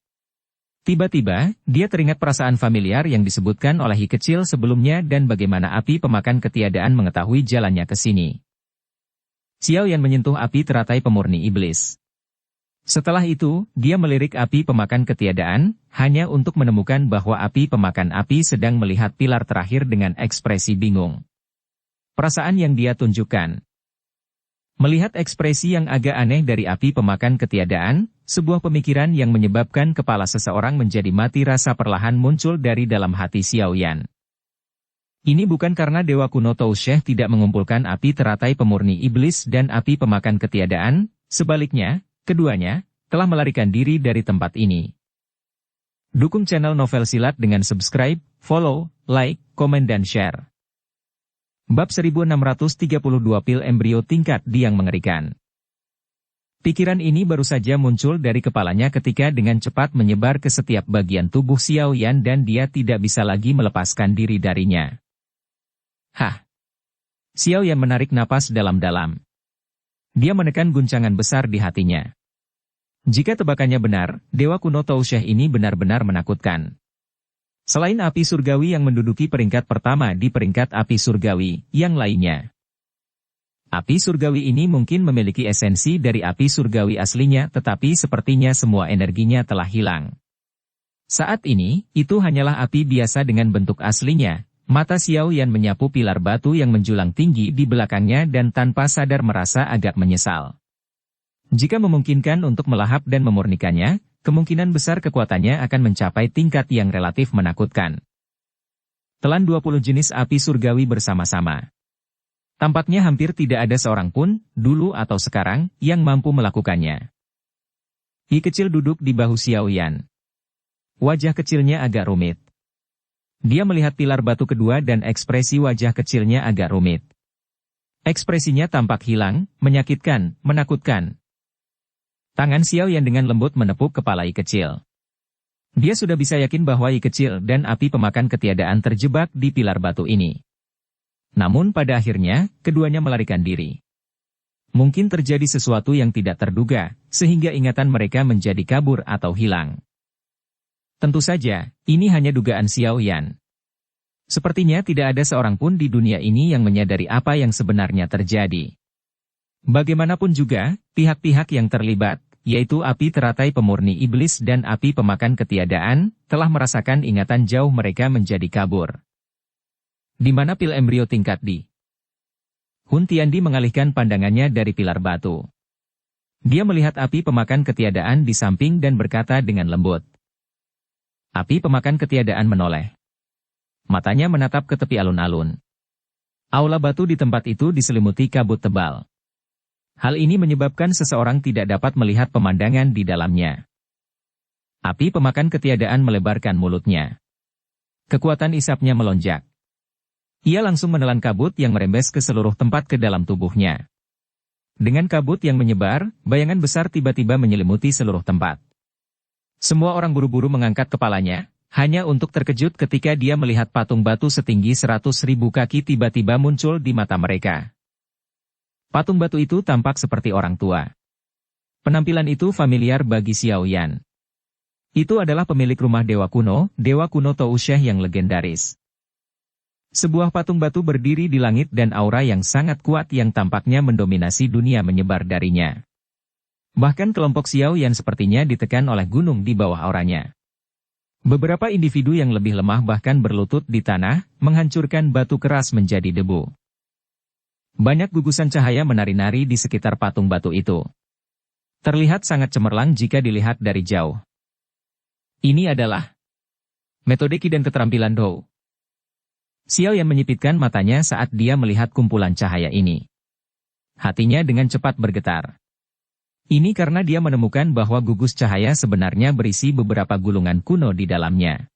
Tiba-tiba, dia teringat perasaan familiar yang disebutkan oleh Yi kecil sebelumnya dan bagaimana api pemakan ketiadaan mengetahui jalannya ke sini. Xiao Yan menyentuh api teratai pemurni iblis. Setelah itu, dia melirik api pemakan ketiadaan, hanya untuk menemukan bahwa api pemakan api sedang melihat pilar terakhir dengan ekspresi bingung. Perasaan yang dia tunjukkan. Melihat ekspresi yang agak aneh dari api pemakan ketiadaan, sebuah pemikiran yang menyebabkan kepala seseorang menjadi mati rasa perlahan muncul dari dalam hati Xiao Yan. Ini bukan karena Dewa Kuno Tousheh tidak mengumpulkan api teratai pemurni iblis dan api pemakan ketiadaan, sebaliknya, keduanya telah melarikan diri dari tempat ini. Dukung channel Novel Silat dengan subscribe, follow, like, komen dan share. Bab 1632 Pil Embrio Tingkat D yang Mengerikan. Pikiran ini baru saja muncul dari kepalanya ketika dengan cepat menyebar ke setiap bagian tubuh Xiao Yan dan dia tidak bisa lagi melepaskan diri darinya. Hah! Xiao Yan menarik napas dalam-dalam. Dia menekan guncangan besar di hatinya. Jika tebakannya benar, Dewa Kuno Tousheh ini benar-benar menakutkan. Selain api surgawi yang menduduki peringkat pertama di peringkat api surgawi, yang lainnya. Api surgawi ini mungkin memiliki esensi dari api surgawi aslinya tetapi sepertinya semua energinya telah hilang. Saat ini, itu hanyalah api biasa dengan bentuk aslinya. Mata Xiao Yan menyapu pilar batu yang menjulang tinggi di belakangnya dan tanpa sadar merasa agak menyesal. Jika memungkinkan untuk melahap dan memurnikannya, kemungkinan besar kekuatannya akan mencapai tingkat yang relatif menakutkan. Telan 20 jenis api surgawi bersama-sama. Tampaknya hampir tidak ada seorang pun, dulu atau sekarang, yang mampu melakukannya. I kecil duduk di bahu Xiao Yan. Wajah kecilnya agak rumit. Dia melihat pilar batu kedua dan ekspresi wajah kecilnya agak rumit. Ekspresinya tampak hilang, menyakitkan, menakutkan. Tangan Xiao Yan dengan lembut menepuk kepala I kecil. Dia sudah bisa yakin bahwa I kecil dan api pemakan ketiadaan terjebak di pilar batu ini. Namun pada akhirnya, keduanya melarikan diri. Mungkin terjadi sesuatu yang tidak terduga, sehingga ingatan mereka menjadi kabur atau hilang. Tentu saja, ini hanya dugaan Xiao Yan. Sepertinya tidak ada seorang pun di dunia ini yang menyadari apa yang sebenarnya terjadi. Bagaimanapun juga, pihak-pihak yang terlibat, yaitu api teratai pemurni iblis dan api pemakan ketiadaan, telah merasakan ingatan jauh mereka menjadi kabur. Di mana pil embrio tingkat D? Hun Tiandi mengalihkan pandangannya dari pilar batu. Dia melihat api pemakan ketiadaan di samping dan berkata dengan lembut. Api pemakan ketiadaan menoleh. Matanya menatap ke tepi alun-alun. Aula batu di tempat itu diselimuti kabut tebal. Hal ini menyebabkan seseorang tidak dapat melihat pemandangan di dalamnya. Api pemakan ketiadaan melebarkan mulutnya. Kekuatan isapnya melonjak. Ia langsung menelan kabut yang merembes ke seluruh tempat ke dalam tubuhnya. Dengan kabut yang menyebar, bayangan besar tiba-tiba menyelimuti seluruh tempat. Semua orang buru-buru mengangkat kepalanya, hanya untuk terkejut ketika dia melihat patung batu setinggi 100.000 kaki tiba-tiba muncul di mata mereka. Patung batu itu tampak seperti orang tua. Penampilan itu familiar bagi Xiao Yan. Itu adalah pemilik rumah Dewa Kuno Tousheh yang legendaris. Sebuah patung batu berdiri di langit dan aura yang sangat kuat yang tampaknya mendominasi dunia menyebar darinya. Bahkan kelompok Xiao Yan sepertinya ditekan oleh gunung di bawah auranya. Beberapa individu yang lebih lemah bahkan berlutut di tanah, menghancurkan batu keras menjadi debu. Banyak gugusan cahaya menari-nari di sekitar patung batu itu. Terlihat sangat cemerlang jika dilihat dari jauh. Ini adalah metode Qi dan keterampilan Dou. Xiao Yan menyipitkan matanya saat dia melihat kumpulan cahaya ini. Hatinya dengan cepat bergetar. Ini karena dia menemukan bahwa gugus cahaya sebenarnya berisi beberapa gulungan kuno di dalamnya.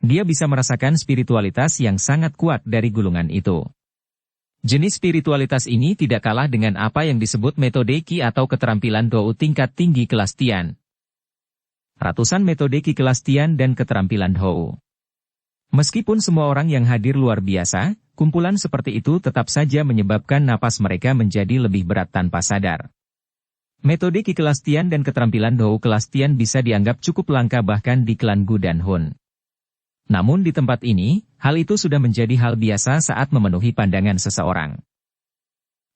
Dia bisa merasakan spiritualitas yang sangat kuat dari gulungan itu. Jenis spiritualitas ini tidak kalah dengan apa yang disebut metode Qi atau keterampilan Dou tingkat tinggi kelas Tian. Ratusan metode Qi kelas Tian dan keterampilan Dou. Meskipun semua orang yang hadir luar biasa, kumpulan seperti itu tetap saja menyebabkan napas mereka menjadi lebih berat tanpa sadar. Metode Qi kelas Tian dan keterampilan Dou kelas Tian bisa dianggap cukup langka bahkan di klan Gu dan Hun. Namun di tempat ini, hal itu sudah menjadi hal biasa saat memenuhi pandangan seseorang.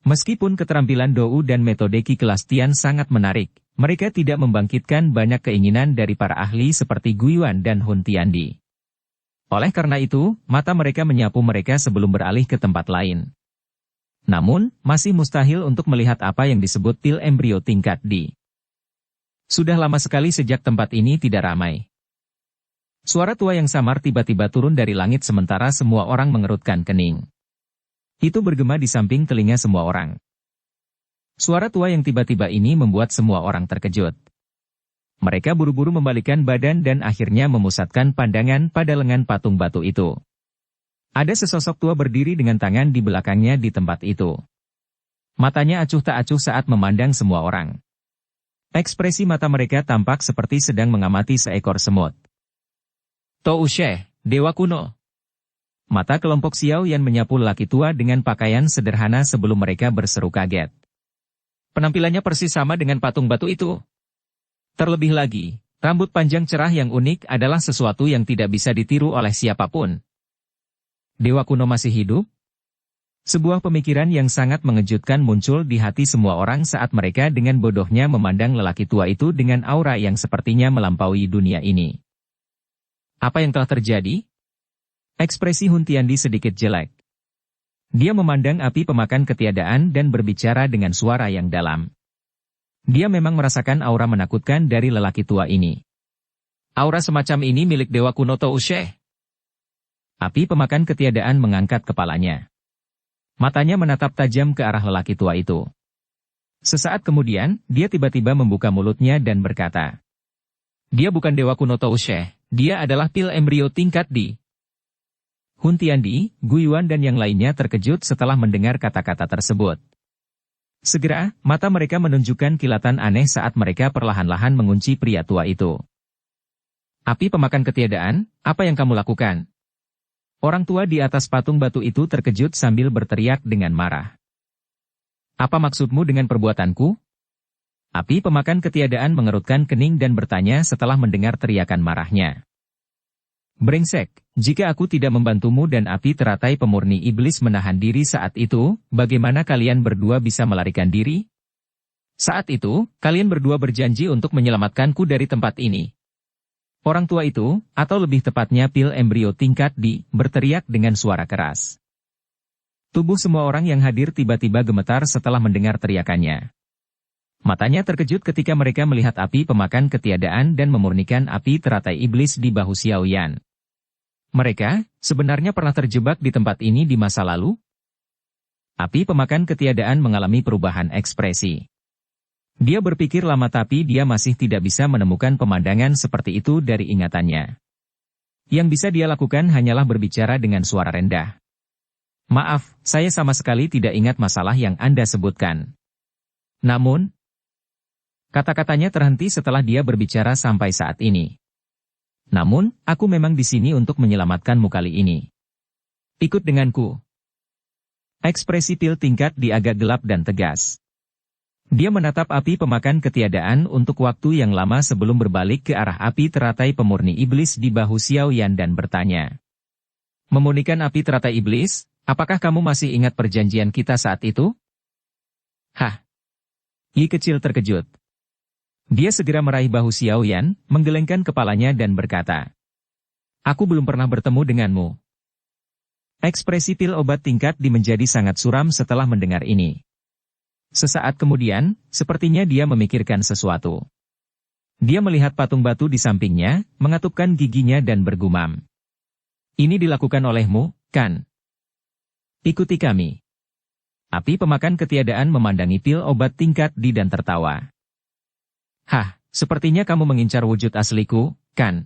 Meskipun keterampilan Dou dan metode Qi kelas Tian sangat menarik, mereka tidak membangkitkan banyak keinginan dari para ahli seperti Guiyuan dan Hun Tiandi. Oleh karena itu, mata mereka menyapu mereka sebelum beralih ke tempat lain. Namun, masih mustahil untuk melihat apa yang disebut pil embrio tingkat D. Sudah lama sekali sejak tempat ini tidak ramai. Suara tua yang samar tiba-tiba turun dari langit sementara semua orang mengerutkan kening. Itu bergema di samping telinga semua orang. Suara tua yang tiba-tiba ini membuat semua orang terkejut. Mereka buru-buru membalikkan badan dan akhirnya memusatkan pandangan pada lengan patung batu itu. Ada sesosok tua berdiri dengan tangan di belakangnya di tempat itu. Matanya acuh tak acuh saat memandang semua orang. Ekspresi mata mereka tampak seperti sedang mengamati seekor semut. Touche, Dewa Kuno. Mata kelompok Xiao Yan menyapu lelaki tua dengan pakaian sederhana sebelum mereka berseru kaget. Penampilannya persis sama dengan patung batu itu. Terlebih lagi, rambut panjang cerah yang unik adalah sesuatu yang tidak bisa ditiru oleh siapapun. Dewa Kuno masih hidup? Sebuah pemikiran yang sangat mengejutkan muncul di hati semua orang saat mereka dengan bodohnya memandang lelaki tua itu dengan aura yang sepertinya melampaui dunia ini. Apa yang telah terjadi? Ekspresi Hun Tiandi sedikit jelek. Dia memandang api pemakan ketiadaan dan berbicara dengan suara yang dalam. Dia memang merasakan aura menakutkan dari lelaki tua ini. Aura semacam ini milik Dewa Kuno Touche. Api pemakan ketiadaan mengangkat kepalanya. Matanya menatap tajam ke arah lelaki tua itu. Sesaat kemudian, dia tiba-tiba membuka mulutnya dan berkata, "Dia bukan Dewa Kuno Touche, dia adalah pil embrio tingkat D." Hun Tiandi, Gu Yuan dan yang lainnya terkejut setelah mendengar kata-kata tersebut. Segera, mata mereka menunjukkan kilatan aneh saat mereka perlahan-lahan mengunci pria tua itu. "Api pemakan ketiadaan, apa yang kamu lakukan?" Orang tua di atas patung batu itu terkejut sambil berteriak dengan marah. "Apa maksudmu dengan perbuatanku?" Api pemakan ketiadaan mengerutkan kening dan bertanya setelah mendengar teriakan marahnya. "Brengsek, jika aku tidak membantumu dan api teratai pemurni iblis menahan diri saat itu, bagaimana kalian berdua bisa melarikan diri? Saat itu, kalian berdua berjanji untuk menyelamatkanku dari tempat ini." Orang tua itu, atau lebih tepatnya pil embrio tingkat D, berteriak dengan suara keras. Tubuh semua orang yang hadir tiba-tiba gemetar setelah mendengar teriakannya. Matanya terkejut ketika mereka melihat api pemakan ketiadaan dan memurnikan api teratai iblis di bahu Xiao Yan. Mereka, sebenarnya pernah terjebak di tempat ini di masa lalu? Api pemakan ketiadaan mengalami perubahan ekspresi. Dia berpikir lama tapi dia masih tidak bisa menemukan pemandangan seperti itu dari ingatannya. Yang bisa dia lakukan hanyalah berbicara dengan suara rendah. "Maaf, saya sama sekali tidak ingat masalah yang Anda sebutkan." Namun, kata-katanya terhenti setelah dia berbicara sampai saat ini. "Namun, aku memang di sini untuk menyelamatkanmu kali ini. Ikut denganku." Ekspresi pil tingkat di agak gelap dan tegas. Dia menatap api pemakan ketiadaan untuk waktu yang lama sebelum berbalik ke arah api teratai pemurni iblis di bahu Xiao Yan dan bertanya. "Memurnikan api teratai iblis, apakah kamu masih ingat perjanjian kita saat itu?" "Hah?" Yi kecil terkejut. Dia segera meraih bahu Xiao Yan, menggelengkan kepalanya dan berkata, "Aku belum pernah bertemu denganmu." Ekspresi pil obat tingkat di menjadi sangat suram setelah mendengar ini. Sesaat kemudian, sepertinya dia memikirkan sesuatu. Dia melihat patung batu di sampingnya, mengatupkan giginya dan bergumam. "Ini dilakukan olehmu, kan? Ikuti kami." Api pemakan ketiadaan memandangi pil obat tingkat D dan tertawa. "Hah, sepertinya kamu mengincar wujud asliku, kan?"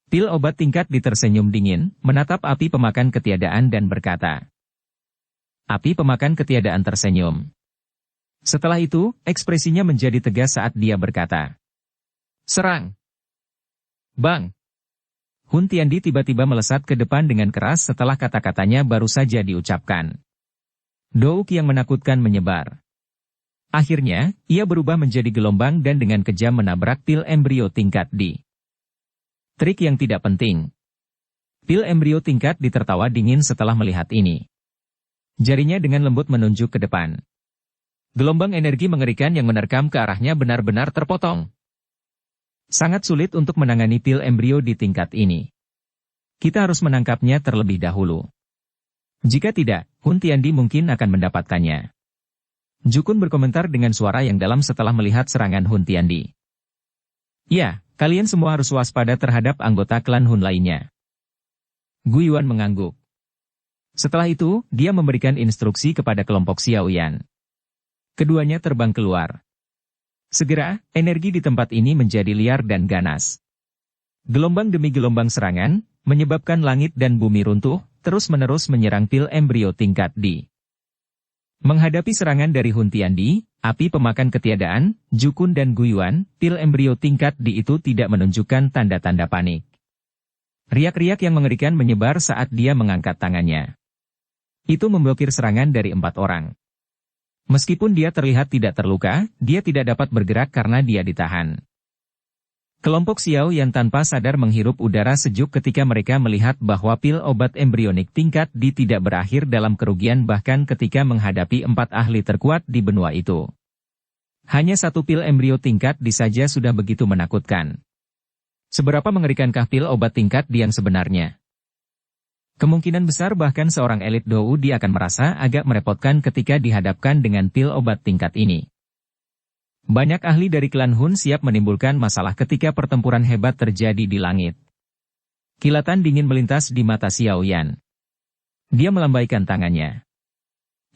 Pil obat tingkat D tersenyum dingin, menatap api pemakan ketiadaan dan berkata. Api pemakan ketiadaan tersenyum. Setelah itu, ekspresinya menjadi tegas saat dia berkata, "Serang!" Bang! Hun Tiandi tiba-tiba melesat ke depan dengan keras setelah kata-katanya baru saja diucapkan. Douk yang menakutkan menyebar. Akhirnya, ia berubah menjadi gelombang dan dengan kejam menabrak pil embrio tingkat D. Trik yang tidak penting. Pil embrio tingkat D tertawa dingin setelah melihat ini. Jarinya dengan lembut menunjuk ke depan. Gelombang energi mengerikan yang menerkam ke arahnya benar-benar terpotong. Sangat sulit untuk menangani pil embrio di tingkat ini. Kita harus menangkapnya terlebih dahulu. Jika tidak, Hun Tiandi mungkin akan mendapatkannya. Jukun berkomentar dengan suara yang dalam setelah melihat serangan Hun Tiandi. Ya, kalian semua harus waspada terhadap anggota klan Hun lainnya. Guiyuan mengangguk. Setelah itu, dia memberikan instruksi kepada kelompok Xiaoyan. Keduanya terbang keluar. Segera, energi di tempat ini menjadi liar dan ganas. Gelombang demi gelombang serangan, menyebabkan langit dan bumi runtuh, terus-menerus menyerang pil embrio tingkat D. Menghadapi serangan dari Hun Tiandi, api pemakan ketiadaan, Jukun dan Guiyuan, pil embrio tingkat D itu tidak menunjukkan tanda-tanda panik. Riak-riak yang mengerikan menyebar saat dia mengangkat tangannya. Itu memblokir serangan dari 4 orang. Meskipun dia terlihat tidak terluka, dia tidak dapat bergerak karena dia ditahan. Kelompok Xiao yang tanpa sadar menghirup udara sejuk ketika mereka melihat bahwa pil obat embrionik tingkat D tidak berakhir dalam kerugian bahkan ketika menghadapi 4 ahli terkuat di benua itu. Hanya 1 pil embrio tingkat D saja sudah begitu menakutkan. Seberapa mengerikankah pil obat tingkat D yang sebenarnya? Kemungkinan besar bahkan seorang elit Dou dia akan merasa agak merepotkan ketika dihadapkan dengan pil obat tingkat ini. Banyak ahli dari klan Hun siap menimbulkan masalah ketika pertempuran hebat terjadi di langit. Kilatan dingin melintas di mata Xiaoyan. Dia melambaikan tangannya.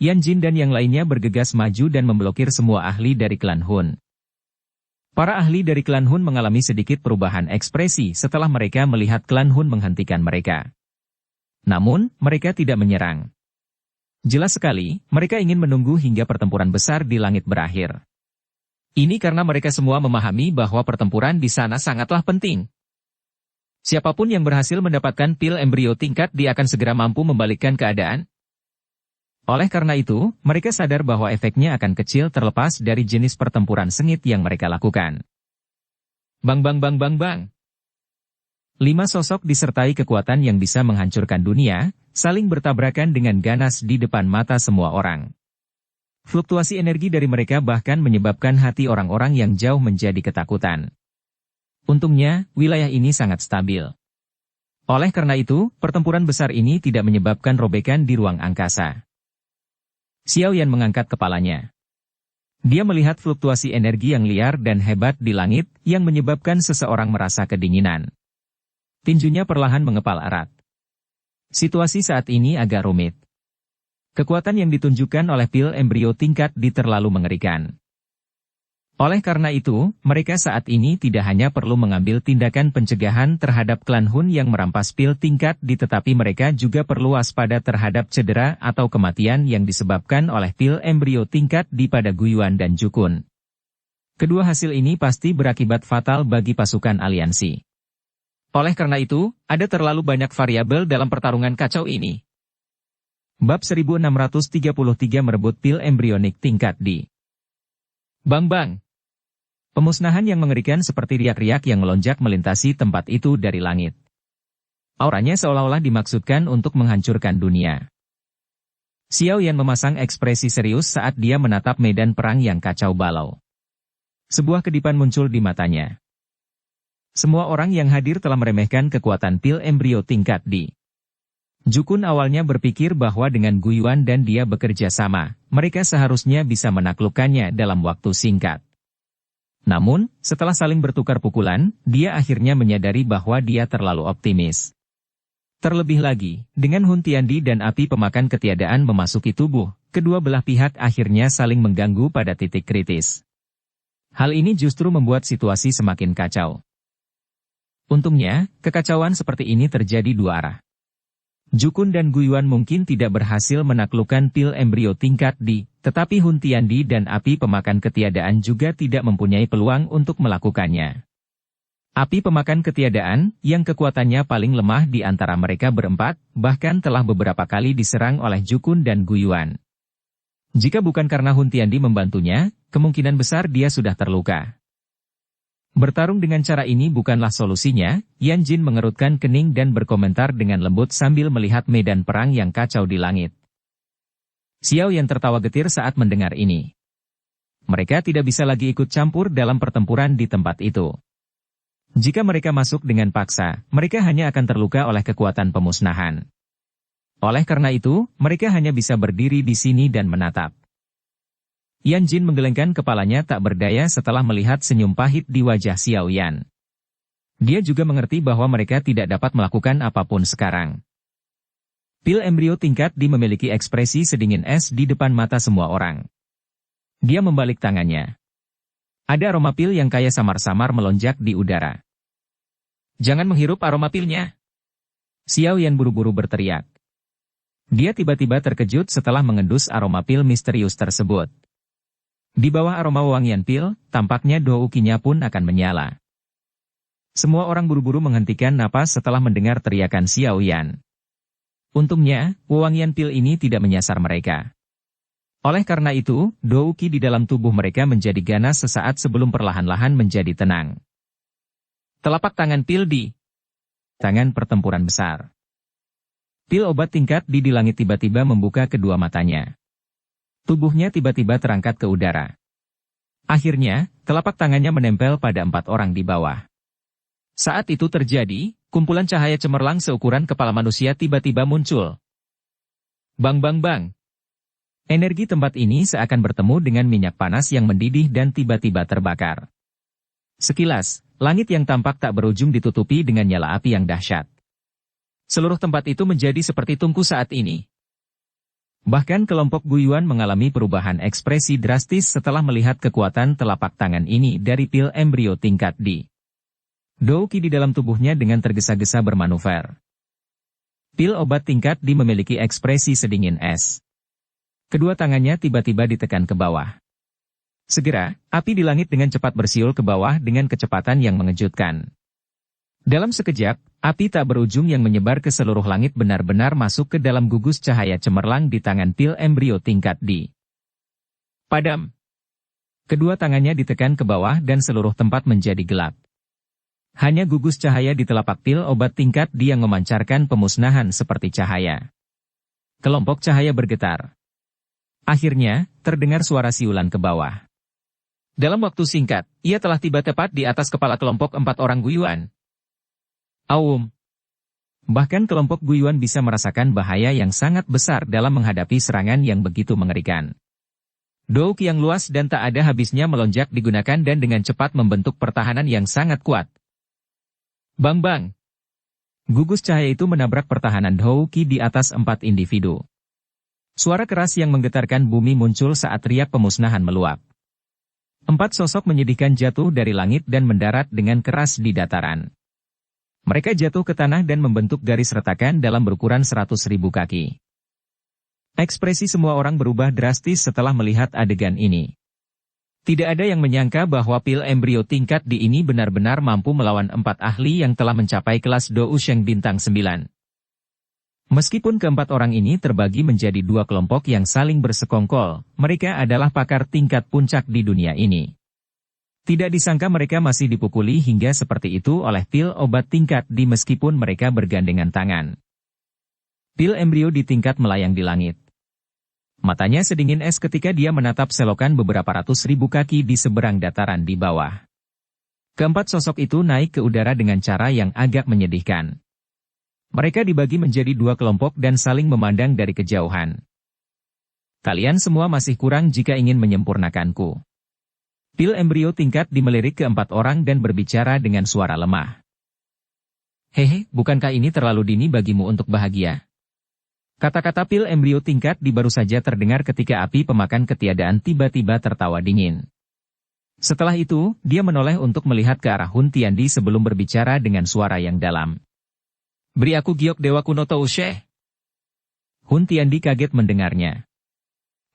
Yan Jin dan yang lainnya bergegas maju dan memblokir semua ahli dari klan Hun. Para ahli dari klan Hun mengalami sedikit perubahan ekspresi setelah mereka melihat klan Hun menghentikan mereka. Namun, mereka tidak menyerang. Jelas sekali, mereka ingin menunggu hingga pertempuran besar di langit berakhir. Ini karena mereka semua memahami bahwa pertempuran di sana sangatlah penting. Siapapun yang berhasil mendapatkan pil embrio tingkat dia akan segera mampu membalikkan keadaan. Oleh karena itu, mereka sadar bahwa efeknya akan kecil terlepas dari jenis pertempuran sengit yang mereka lakukan. Bang bang bang bang bang. 5 sosok disertai kekuatan yang bisa menghancurkan dunia, saling bertabrakan dengan ganas di depan mata semua orang. Fluktuasi energi dari mereka bahkan menyebabkan hati orang-orang yang jauh menjadi ketakutan. Untungnya, wilayah ini sangat stabil. Oleh karena itu, pertempuran besar ini tidak menyebabkan robekan di ruang angkasa. Xiaoyan mengangkat kepalanya. Dia melihat fluktuasi energi yang liar dan hebat di langit, yang menyebabkan seseorang merasa kedinginan. Tinjunya perlahan mengepal erat. Situasi saat ini agak rumit. Kekuatan yang ditunjukkan oleh pil embrio tingkat D terlalu mengerikan. Oleh karena itu, mereka saat ini tidak hanya perlu mengambil tindakan pencegahan terhadap klan Hun yang merampas pil tingkat D tetapi mereka juga perlu waspada terhadap cedera atau kematian yang disebabkan oleh pil embrio tingkat D pada Guiyuan dan Jukun. Kedua hasil ini pasti berakibat fatal bagi pasukan aliansi. Oleh karena itu, ada terlalu banyak variabel dalam pertarungan kacau ini. Bab 1633 merebut pil embrionik tingkat D. Bang bang. Pemusnahan yang mengerikan seperti riak-riak yang melonjak melintasi tempat itu dari langit. Auranya seolah-olah dimaksudkan untuk menghancurkan dunia. Xiaoyan memasang ekspresi serius saat dia menatap medan perang yang kacau balau. Sebuah kedipan muncul di matanya. Semua orang yang hadir telah meremehkan kekuatan pil embrio tingkat D. Jukun awalnya berpikir bahwa dengan Guiyuan dan dia bekerja sama, mereka seharusnya bisa menaklukkannya dalam waktu singkat. Namun, setelah saling bertukar pukulan, dia akhirnya menyadari bahwa dia terlalu optimis. Terlebih lagi, dengan Hun Tiandi dan api pemakan ketiadaan memasuki tubuh, kedua belah pihak akhirnya saling mengganggu pada titik kritis. Hal ini justru membuat situasi semakin kacau. Untungnya, kekacauan seperti ini terjadi dua arah. Jukun dan Guiyuan mungkin tidak berhasil menaklukkan pil embrio tingkat D, tetapi Hun Tiandi dan api pemakan ketiadaan juga tidak mempunyai peluang untuk melakukannya. Api pemakan ketiadaan, yang kekuatannya paling lemah di antara mereka berempat, bahkan telah beberapa kali diserang oleh Jukun dan Guiyuan. Jika bukan karena Hun Tiandi membantunya, kemungkinan besar dia sudah terluka. Bertarung dengan cara ini bukanlah solusinya, Yan Jin mengerutkan kening dan berkomentar dengan lembut sambil melihat medan perang yang kacau di langit. Xiaoyan tertawa getir saat mendengar ini. Mereka tidak bisa lagi ikut campur dalam pertempuran di tempat itu. Jika mereka masuk dengan paksa, mereka hanya akan terluka oleh kekuatan pemusnahan. Oleh karena itu, mereka hanya bisa berdiri di sini dan menatap. Yan Jin menggelengkan kepalanya tak berdaya setelah melihat senyum pahit di wajah Xiao Yan. Dia juga mengerti bahwa mereka tidak dapat melakukan apapun sekarang. Pil embrio tingkat D memiliki ekspresi sedingin es di depan mata semua orang. Dia membalik tangannya. Ada aroma pil yang kaya samar-samar melonjak di udara. Jangan menghirup aroma pilnya. Xiao Yan buru-buru berteriak. Dia tiba-tiba terkejut setelah mengendus aroma pil misterius tersebut. Di bawah aroma wangian pil, tampaknya doukinya pun akan menyala. Semua orang buru-buru menghentikan napas setelah mendengar teriakan Xiao Yan. Untungnya, wewangian pil ini tidak menyasar mereka. Oleh karena itu, douki di dalam tubuh mereka menjadi ganas sesaat sebelum perlahan-lahan menjadi tenang. Telapak tangan pil di tangan pertempuran besar. Pil obat tingkat di langit tiba-tiba membuka kedua matanya. Tubuhnya tiba-tiba terangkat ke udara. Akhirnya, telapak tangannya menempel pada 4 orang di bawah. Saat itu terjadi, kumpulan cahaya cemerlang seukuran kepala manusia tiba-tiba muncul. Bang bang bang. Energi tempat ini seakan bertemu dengan minyak panas yang mendidih dan tiba-tiba terbakar. Sekilas, langit yang tampak tak berujung ditutupi dengan nyala api yang dahsyat. Seluruh tempat itu menjadi seperti tungku saat ini. Bahkan kelompok Guyuan mengalami perubahan ekspresi drastis setelah melihat kekuatan telapak tangan ini dari pil embrio tingkat D. Douki di dalam tubuhnya dengan tergesa-gesa bermanuver. Pil obat tingkat D memiliki ekspresi sedingin es. Kedua tangannya tiba-tiba ditekan ke bawah. Segera, api di langit dengan cepat bersiul ke bawah dengan kecepatan yang mengejutkan. Dalam sekejap, api tak berujung yang menyebar ke seluruh langit benar-benar masuk ke dalam gugus cahaya cemerlang di tangan pil embrio tingkat D. Padam. Kedua tangannya ditekan ke bawah dan seluruh tempat menjadi gelap. Hanya gugus cahaya di telapak pil obat tingkat D yang memancarkan pemusnahan seperti cahaya. Kelompok cahaya bergetar. Akhirnya, terdengar suara siulan ke bawah. Dalam waktu singkat, ia telah tiba tepat di atas kepala kelompok 4 orang Guyuan. Aum. Bahkan kelompok Guyuan bisa merasakan bahaya yang sangat besar dalam menghadapi serangan yang begitu mengerikan. Douki yang luas dan tak ada habisnya melonjak digunakan dan dengan cepat membentuk pertahanan yang sangat kuat. Bang bang. Gugus cahaya itu menabrak pertahanan Douki di atas 4 individu. Suara keras yang menggetarkan bumi muncul saat riak pemusnahan meluap. 4 sosok menyedihkan jatuh dari langit dan mendarat dengan keras di dataran. Mereka jatuh ke tanah dan membentuk garis retakan dalam berukuran 100.000 kaki. Ekspresi semua orang berubah drastis setelah melihat adegan ini. Tidak ada yang menyangka bahwa pil embrio tingkat D ini benar-benar mampu melawan 4 ahli yang telah mencapai kelas Dou Sheng bintang 9. Meskipun keempat orang ini terbagi menjadi 2 kelompok yang saling bersekongkol, mereka adalah pakar tingkat puncak di dunia ini. Tidak disangka mereka masih dipukuli hingga seperti itu oleh pil obat tingkat D meskipun mereka bergandengan tangan. Pil embrio di tingkat melayang di langit. Matanya sedingin es ketika dia menatap selokan beberapa ratus ribu kaki di seberang dataran di bawah. Keempat sosok itu naik ke udara dengan cara yang agak menyedihkan. Mereka dibagi menjadi 2 kelompok dan saling memandang dari kejauhan. Kalian semua masih kurang jika ingin menyempurnakanku. Pil embrio tingkat D melirik ke 4 orang dan berbicara dengan suara lemah. Hehe, bukankah ini terlalu dini bagimu untuk bahagia? Kata-kata pil embrio tingkat D baru saja terdengar ketika api pemakan ketiadaan tiba-tiba tertawa dingin. Setelah itu, dia menoleh untuk melihat ke arah Hun Tiandi sebelum berbicara dengan suara yang dalam. Beri aku giok dewa kuno Tousheh. Hun Tiandi kaget mendengarnya.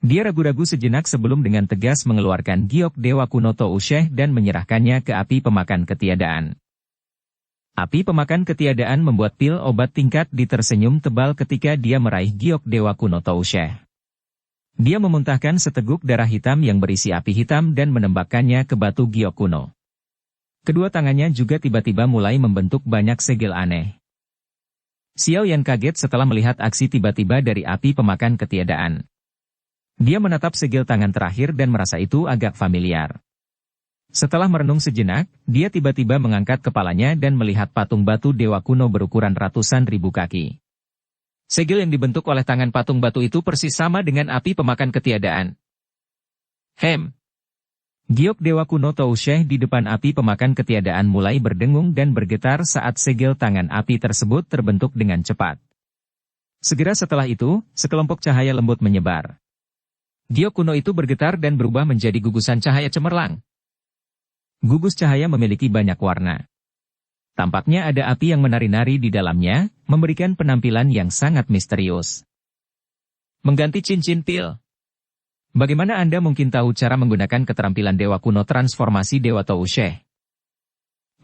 Dia ragu-ragu sejenak sebelum dengan tegas mengeluarkan giok dewa kuno Tousheh dan menyerahkannya ke api pemakan ketiadaan. Api pemakan ketiadaan membuat pil obat tingkat D tersenyum tebal ketika dia meraih giok dewa kuno Tousheh. Dia memuntahkan seteguk darah hitam yang berisi api hitam dan menembakkannya ke batu giok kuno. Kedua tangannya juga tiba-tiba mulai membentuk banyak segel aneh. Xiao Yan kaget setelah melihat aksi tiba-tiba dari api pemakan ketiadaan. Dia menatap segel tangan terakhir dan merasa itu agak familiar. Setelah merenung sejenak, dia tiba-tiba mengangkat kepalanya dan melihat patung batu dewa kuno berukuran ratusan ribu kaki. Segel yang dibentuk oleh tangan patung batu itu persis sama dengan api pemakan ketiadaan. Hem. Giok Dewa Kuno Tousheh di depan api pemakan ketiadaan mulai berdengung dan bergetar saat segel tangan api tersebut terbentuk dengan cepat. Segera setelah itu, sekelompok cahaya lembut menyebar. Giok kuno itu bergetar dan berubah menjadi gugusan cahaya cemerlang. Gugus cahaya memiliki banyak warna. Tampaknya ada api yang menari-nari di dalamnya, memberikan penampilan yang sangat misterius. Mengganti cincin pil. Bagaimana Anda mungkin tahu cara menggunakan keterampilan Dewa Kuno Transformasi Dewa Tousheh?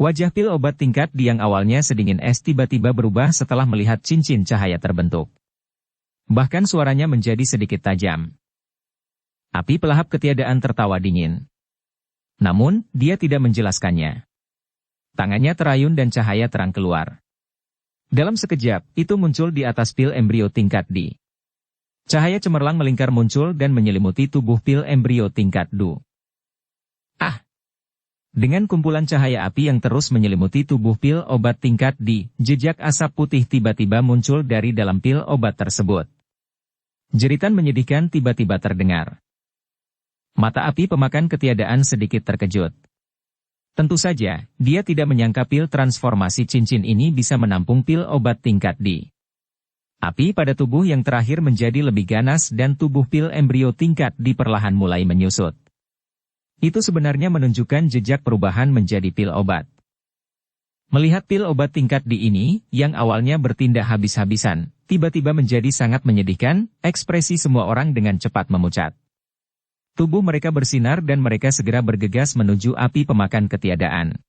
Wajah pil obat tingkat D yang awalnya sedingin es tiba-tiba berubah setelah melihat cincin cahaya terbentuk. Bahkan suaranya menjadi sedikit tajam. Api pelahap ketiadaan tertawa dingin. Namun, dia tidak menjelaskannya. Tangannya terayun dan cahaya terang keluar. Dalam sekejap, itu muncul di atas pil embrio tingkat D. Cahaya cemerlang melingkar muncul dan menyelimuti tubuh pil embrio tingkat D. Ah! Dengan kumpulan cahaya api yang terus menyelimuti tubuh pil obat tingkat D, jejak asap putih tiba-tiba muncul dari dalam pil obat tersebut. Jeritan menyedihkan tiba-tiba terdengar. Mata api pemakan ketiadaan sedikit terkejut. Tentu saja, dia tidak menyangka pil transformasi cincin ini bisa menampung pil obat tingkat D. Api pada tubuh yang terakhir menjadi lebih ganas dan tubuh pil embrio tingkat D perlahan mulai menyusut. Itu sebenarnya menunjukkan jejak perubahan menjadi pil obat. Melihat pil obat tingkat D ini, yang awalnya bertindak habis-habisan, tiba-tiba menjadi sangat menyedihkan, ekspresi semua orang dengan cepat memucat. Tubuh mereka bersinar dan mereka segera bergegas menuju api pemakan ketiadaan.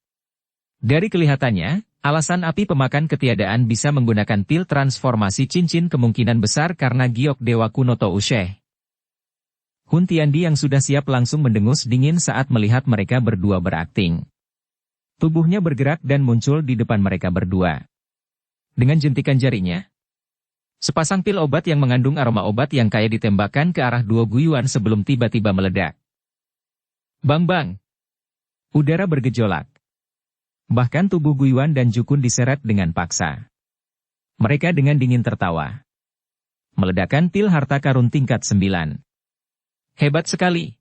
Dari kelihatannya, alasan api pemakan ketiadaan bisa menggunakan pil transformasi cincin kemungkinan besar karena Giok Dewa Kuno Tousheh. Hun Tiandi yang sudah siap langsung mendengus dingin saat melihat mereka berdua berakting. Tubuhnya bergerak dan muncul di depan mereka berdua. Dengan jentikan jarinya, sepasang pil obat yang mengandung aroma obat yang kaya ditembakkan ke arah Duo Guiyuan sebelum tiba-tiba meledak. Bang-bang! Udara bergejolak. Bahkan tubuh Guiyuan dan Jukun diseret dengan paksa. Mereka dengan dingin tertawa. Meledakkan pil harta karun tingkat 9. Hebat sekali!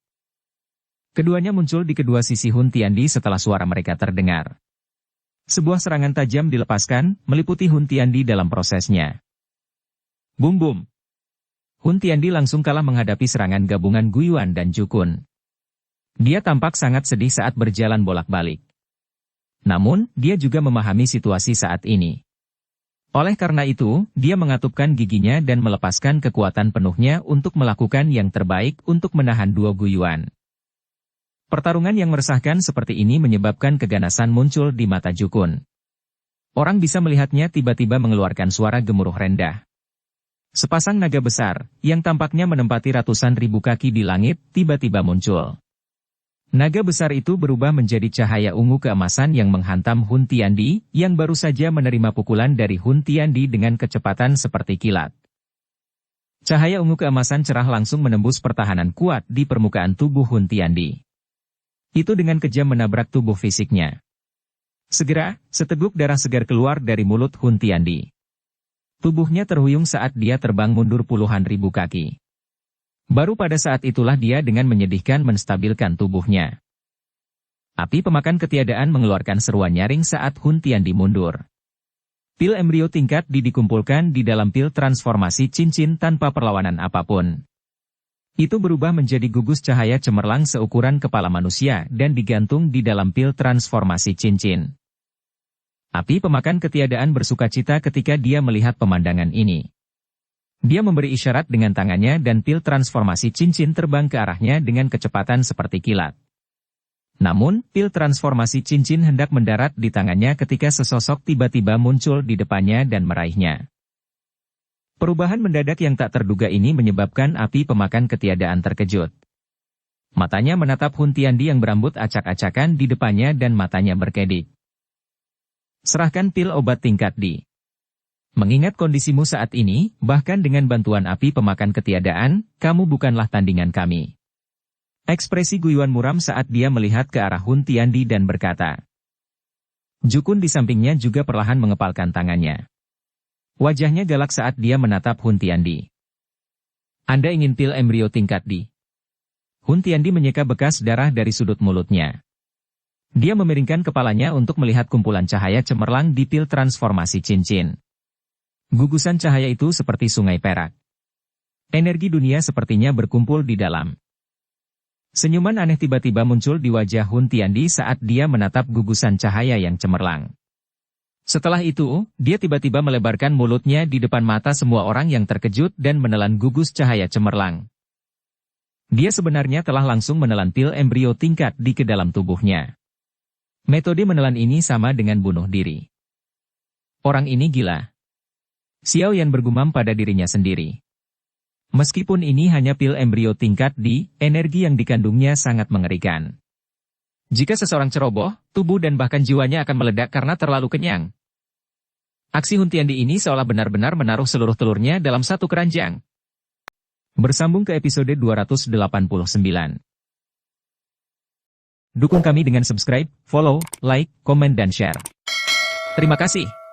Keduanya muncul di kedua sisi Hun Tiandi setelah suara mereka terdengar. Sebuah serangan tajam dilepaskan, meliputi Hun Tiandi dalam prosesnya. Bum-bum! Hun Tiandi langsung kalah menghadapi serangan gabungan Guiyuan dan Jukun. Dia tampak sangat sedih saat berjalan bolak-balik. Namun, dia juga memahami situasi saat ini. Oleh karena itu, dia mengatupkan giginya dan melepaskan kekuatan penuhnya untuk melakukan yang terbaik untuk menahan Duo Guiyuan. Pertarungan yang meresahkan seperti ini menyebabkan keganasan muncul di mata Jukun. Orang bisa melihatnya tiba-tiba mengeluarkan suara gemuruh rendah. Sepasang naga besar, yang tampaknya menempati ratusan ribu kaki di langit, tiba-tiba muncul. Naga besar itu berubah menjadi cahaya ungu keemasan yang menghantam Hun Tiandi, yang baru saja menerima pukulan dari Hun Tiandi dengan kecepatan seperti kilat. Cahaya ungu keemasan cerah langsung menembus pertahanan kuat di permukaan tubuh Hun Tiandi. Itu dengan kejam menabrak tubuh fisiknya. Segera, seteguk darah segar keluar dari mulut Hun Tiandi. Tubuhnya terhuyung saat dia terbang mundur puluhan ribu kaki. Baru pada saat itulah dia dengan menyedihkan menstabilkan tubuhnya. Api pemakan ketiadaan mengeluarkan seruan nyaring saat Hun Tiandi mundur. Pil embrio tingkat D dikumpulkan di dalam pil transformasi cincin tanpa perlawanan apapun. Itu berubah menjadi gugus cahaya cemerlang seukuran kepala manusia dan digantung di dalam pil transformasi cincin. Api pemakan ketiadaan bersukacita ketika dia melihat pemandangan ini. Dia memberi isyarat dengan tangannya dan pil transformasi cincin terbang ke arahnya dengan kecepatan seperti kilat. Namun, pil transformasi cincin hendak mendarat di tangannya ketika sesosok tiba-tiba muncul di depannya dan meraihnya. Perubahan mendadak yang tak terduga ini menyebabkan api pemakan ketiadaan terkejut. Matanya menatap Hun Tiandi yang berambut acak-acakan di depannya dan matanya berkedip. Serahkan pil obat tingkat D. Mengingat kondisimu saat ini, bahkan dengan bantuan api pemakan ketiadaan, kamu bukanlah tandingan kami. Ekspresi Guiyuan muram saat dia melihat ke arah Hun Tiandi dan berkata. Jukun di sampingnya juga perlahan mengepalkan tangannya. Wajahnya galak saat dia menatap Hun Tiandi. Anda ingin pil embrio tingkat D? Hun Tiandi menyeka bekas darah dari sudut mulutnya. Dia memiringkan kepalanya untuk melihat kumpulan cahaya cemerlang di pil transformasi cincin. Gugusan cahaya itu seperti sungai perak. Energi dunia sepertinya berkumpul di dalam. Senyuman aneh tiba-tiba muncul di wajah Hun Tiandi saat dia menatap gugusan cahaya yang cemerlang. Setelah itu, dia tiba-tiba melebarkan mulutnya di depan mata semua orang yang terkejut dan menelan gugus cahaya cemerlang. Dia sebenarnya telah langsung menelan pil embrio tingkat di ke dalam tubuhnya. Metode menelan ini sama dengan bunuh diri. Orang ini gila. Xiao Yan bergumam pada dirinya sendiri. Meskipun ini hanya pil embrio tingkat D, energi yang dikandungnya sangat mengerikan. Jika seseorang ceroboh, tubuh dan bahkan jiwanya akan meledak karena terlalu kenyang. Aksi Hun Tiandi ini seolah benar-benar menaruh seluruh telurnya dalam satu keranjang. Bersambung ke episode 289. Dukung kami dengan subscribe, follow, like, komen dan share. Terima kasih.